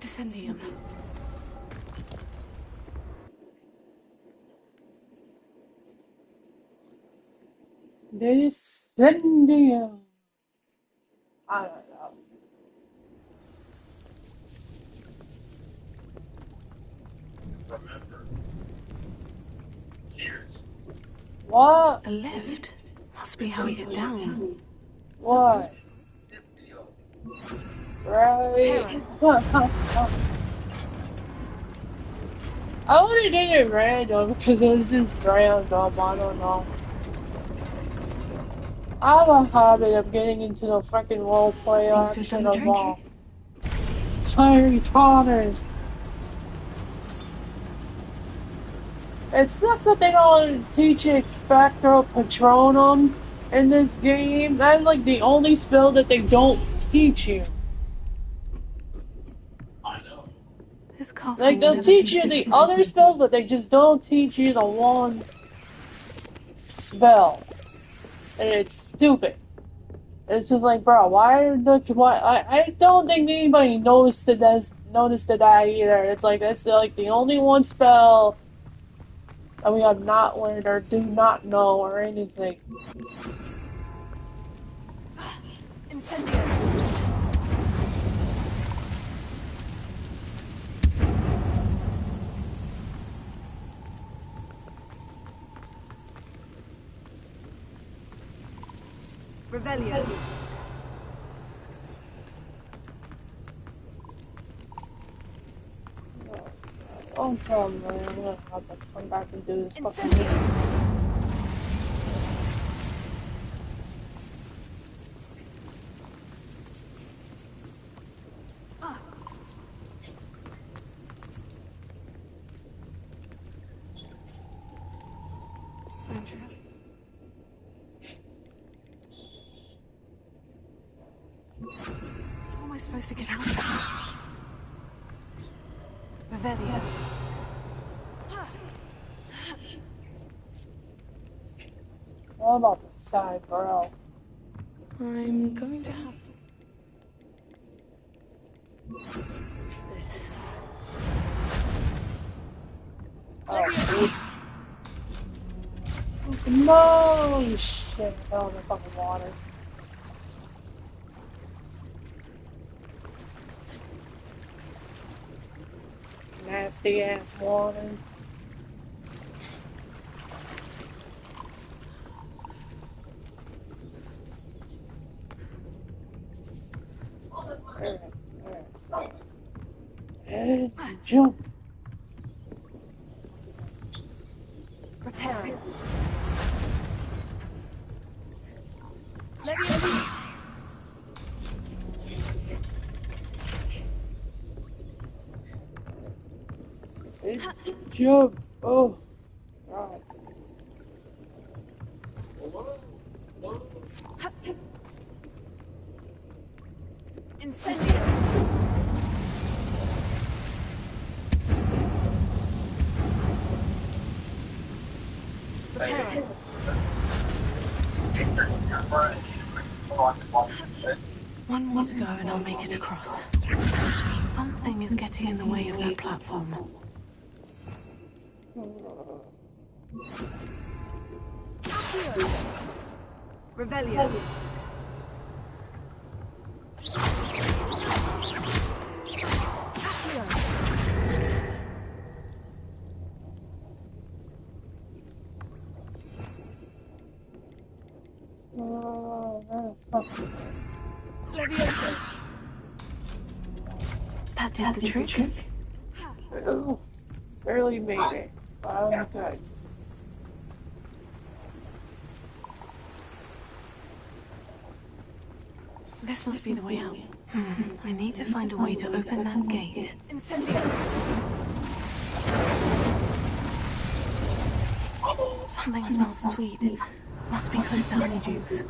Descendium.
Descendium. I don't know. What?
A lift. Must be how we get down.
What? Right. I only did it random because it was just random. I don't know. I have a habit of getting into the freaking roleplay action of all. Harry Potter. It sucks that they don't teach you Expecto Patronum in this game. That's like the only spell that they don't teach you.
This castle
Like they'll teach you the other spells, but they just don't teach you the one spell. And it's stupid. It's just like, bro, why? I don't think anybody noticed that either. It's like that's like the only one spell that we have not learned or do not know or anything.
Incendio.
Revelio.
Don't tell me, man. I'm gonna have to come back and do this fucking mission.
How am I supposed to get out of here? Revelio.
What about the side, bro?
I'm going to have to... This.
Oh, no shit! I fell in the fucking water. Nasty ass water. Alright. And jump.
Preparing.
Jump. Oh. God.
Incendio. One more to go and I'll make it across. Something is getting in the way of that platform.
Revelio.
Leviosa. That did the trick.
Ooh, barely made it. I'm good.
This must be the way out. I need to find a way to open that gate. Incendio. Something smells sweet. Must be close to honeydew's.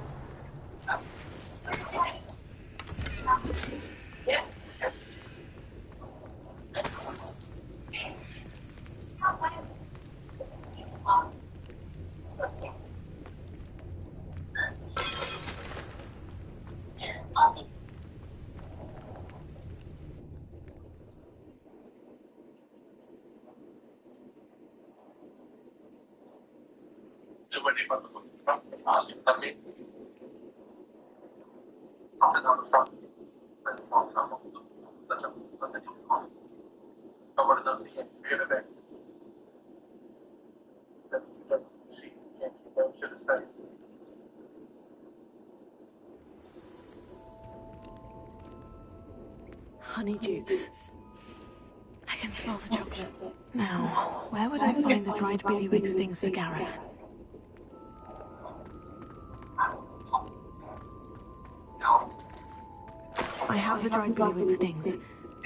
Honeydukes. I can smell the chocolate. Now, where would I find the dried billywig stings for Gareth? I have the dried billywig stings.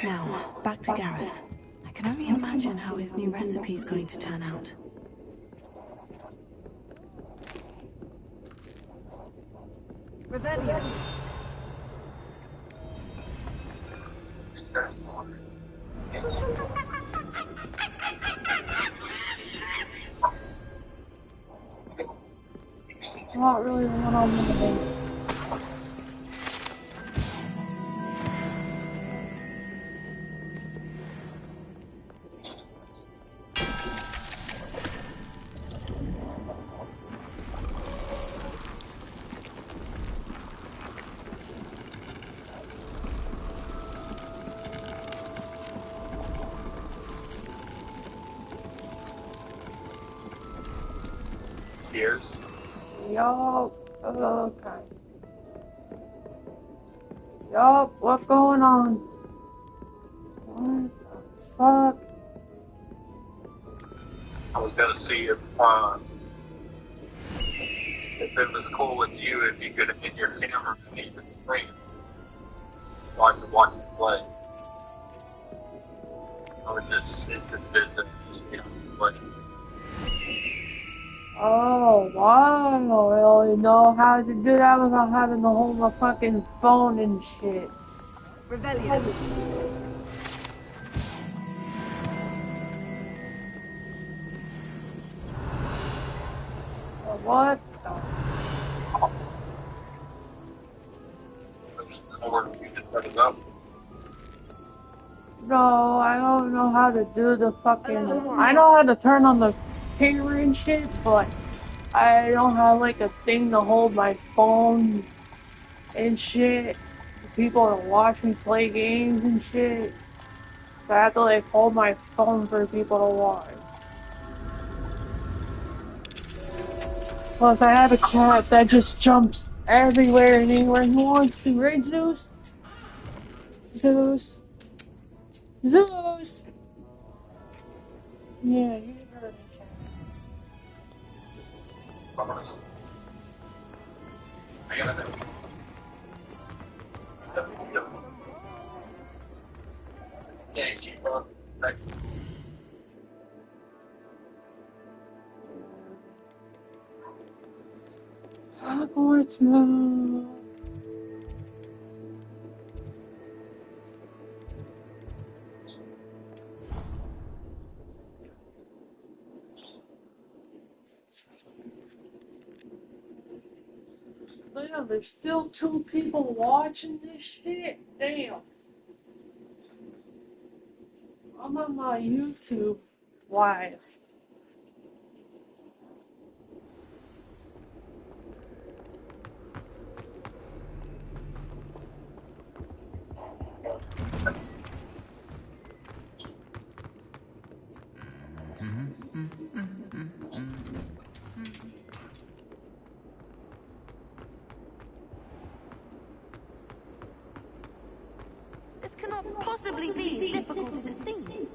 Now, back to Gareth. I can only imagine how his new recipe is going to turn out.
Revelio.
Not really what I'm gonna do.
Cheers.
Yup. Okay. Yup. What's going on? What the fuck?
I was gonna see if it was cool with you if you could hit your camera beneath the screen so I could watch you play. Or it's just business, you know, play.
Oh, wow. I don't really know how to do that without having to hold my fucking phone and shit.
Revelio.
What?
You just set it up.
No, I don't know how to do the fucking... I know how to turn on the camera and shit, but I don't have like a thing to hold my phone and shit. People to watch me play games and shit. So I have to like hold my phone for people to watch. Plus I have a cat that just jumps everywhere and anywhere he wants to, right Zeus? Zeus? Zeus! Yeah, you heard me, cat. Hogwarts mode. Damn, there's still 2 people watching this shit? Damn. I'm on my YouTube live.
This cannot possibly be as difficult as it seems.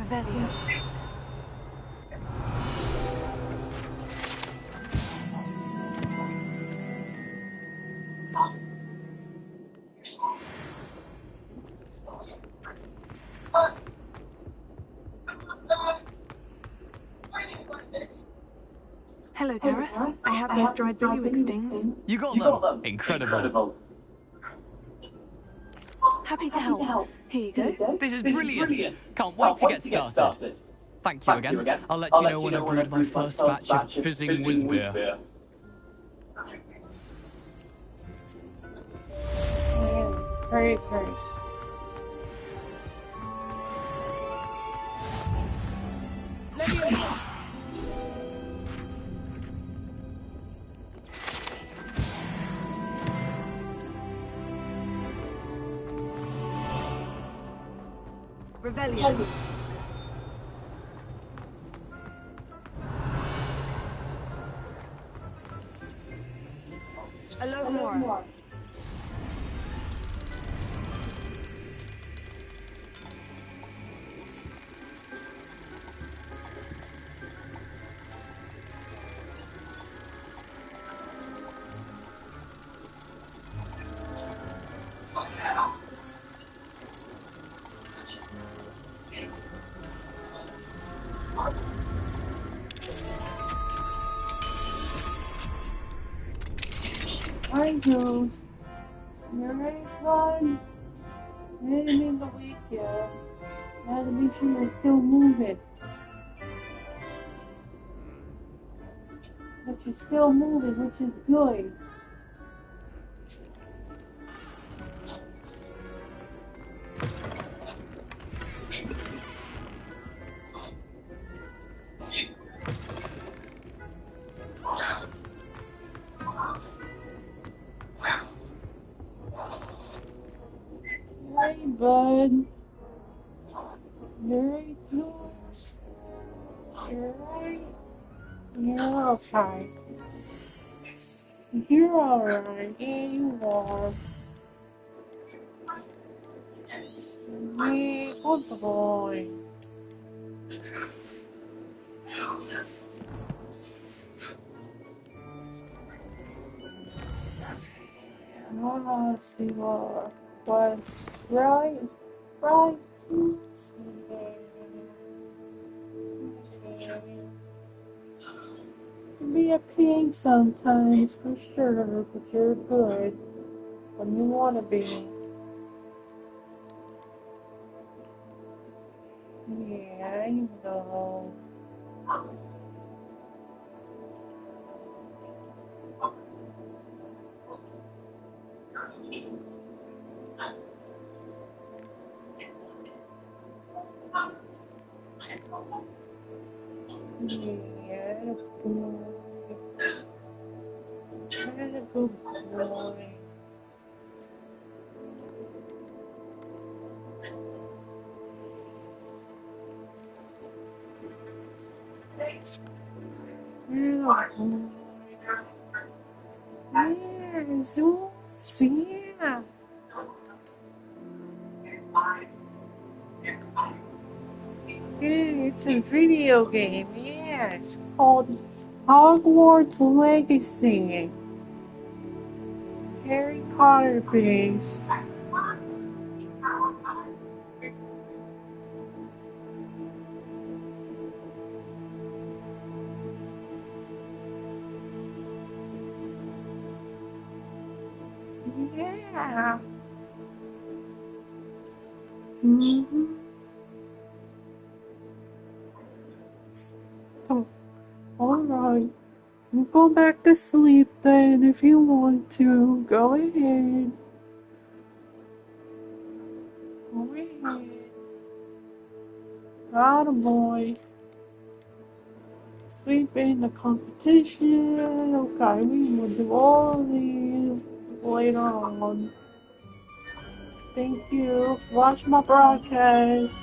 Revelio. Hello, Gareth. I have those dried bailiwick stings.
You got them? Incredible.
Happy to help. Here you go.
This is brilliant. Can't wait to get started. Thank you again. I'll let you know when I've brewed my first batch of fizzing whiz beer.
Great.
Revelio. Alohomora.
Hi, Jules. You're right, bud. I didn't mean to wake you. I had to make sure you're still moving. But you're still moving, which is good. Hey, bud. You're right, Jules. You're right. You're okay. You're alright. Yeah, you are. Yeah, good boy. Let's see what was right. Be a pain sometimes, for sure, but you're good when you want to be. Yeah, I know. Yeah, good boy. Good boy. Yeah, Zeus, yeah. It's a video game, yeah. It's called Hogwarts Legacy. Harry Potter based. Yeah. Oh, alright. You go back to sleep then if you want to. Go ahead. Go ahead. Attaboy. Sleep in the competition. Okay, we will do all of these later on. Thank you for watching my broadcast.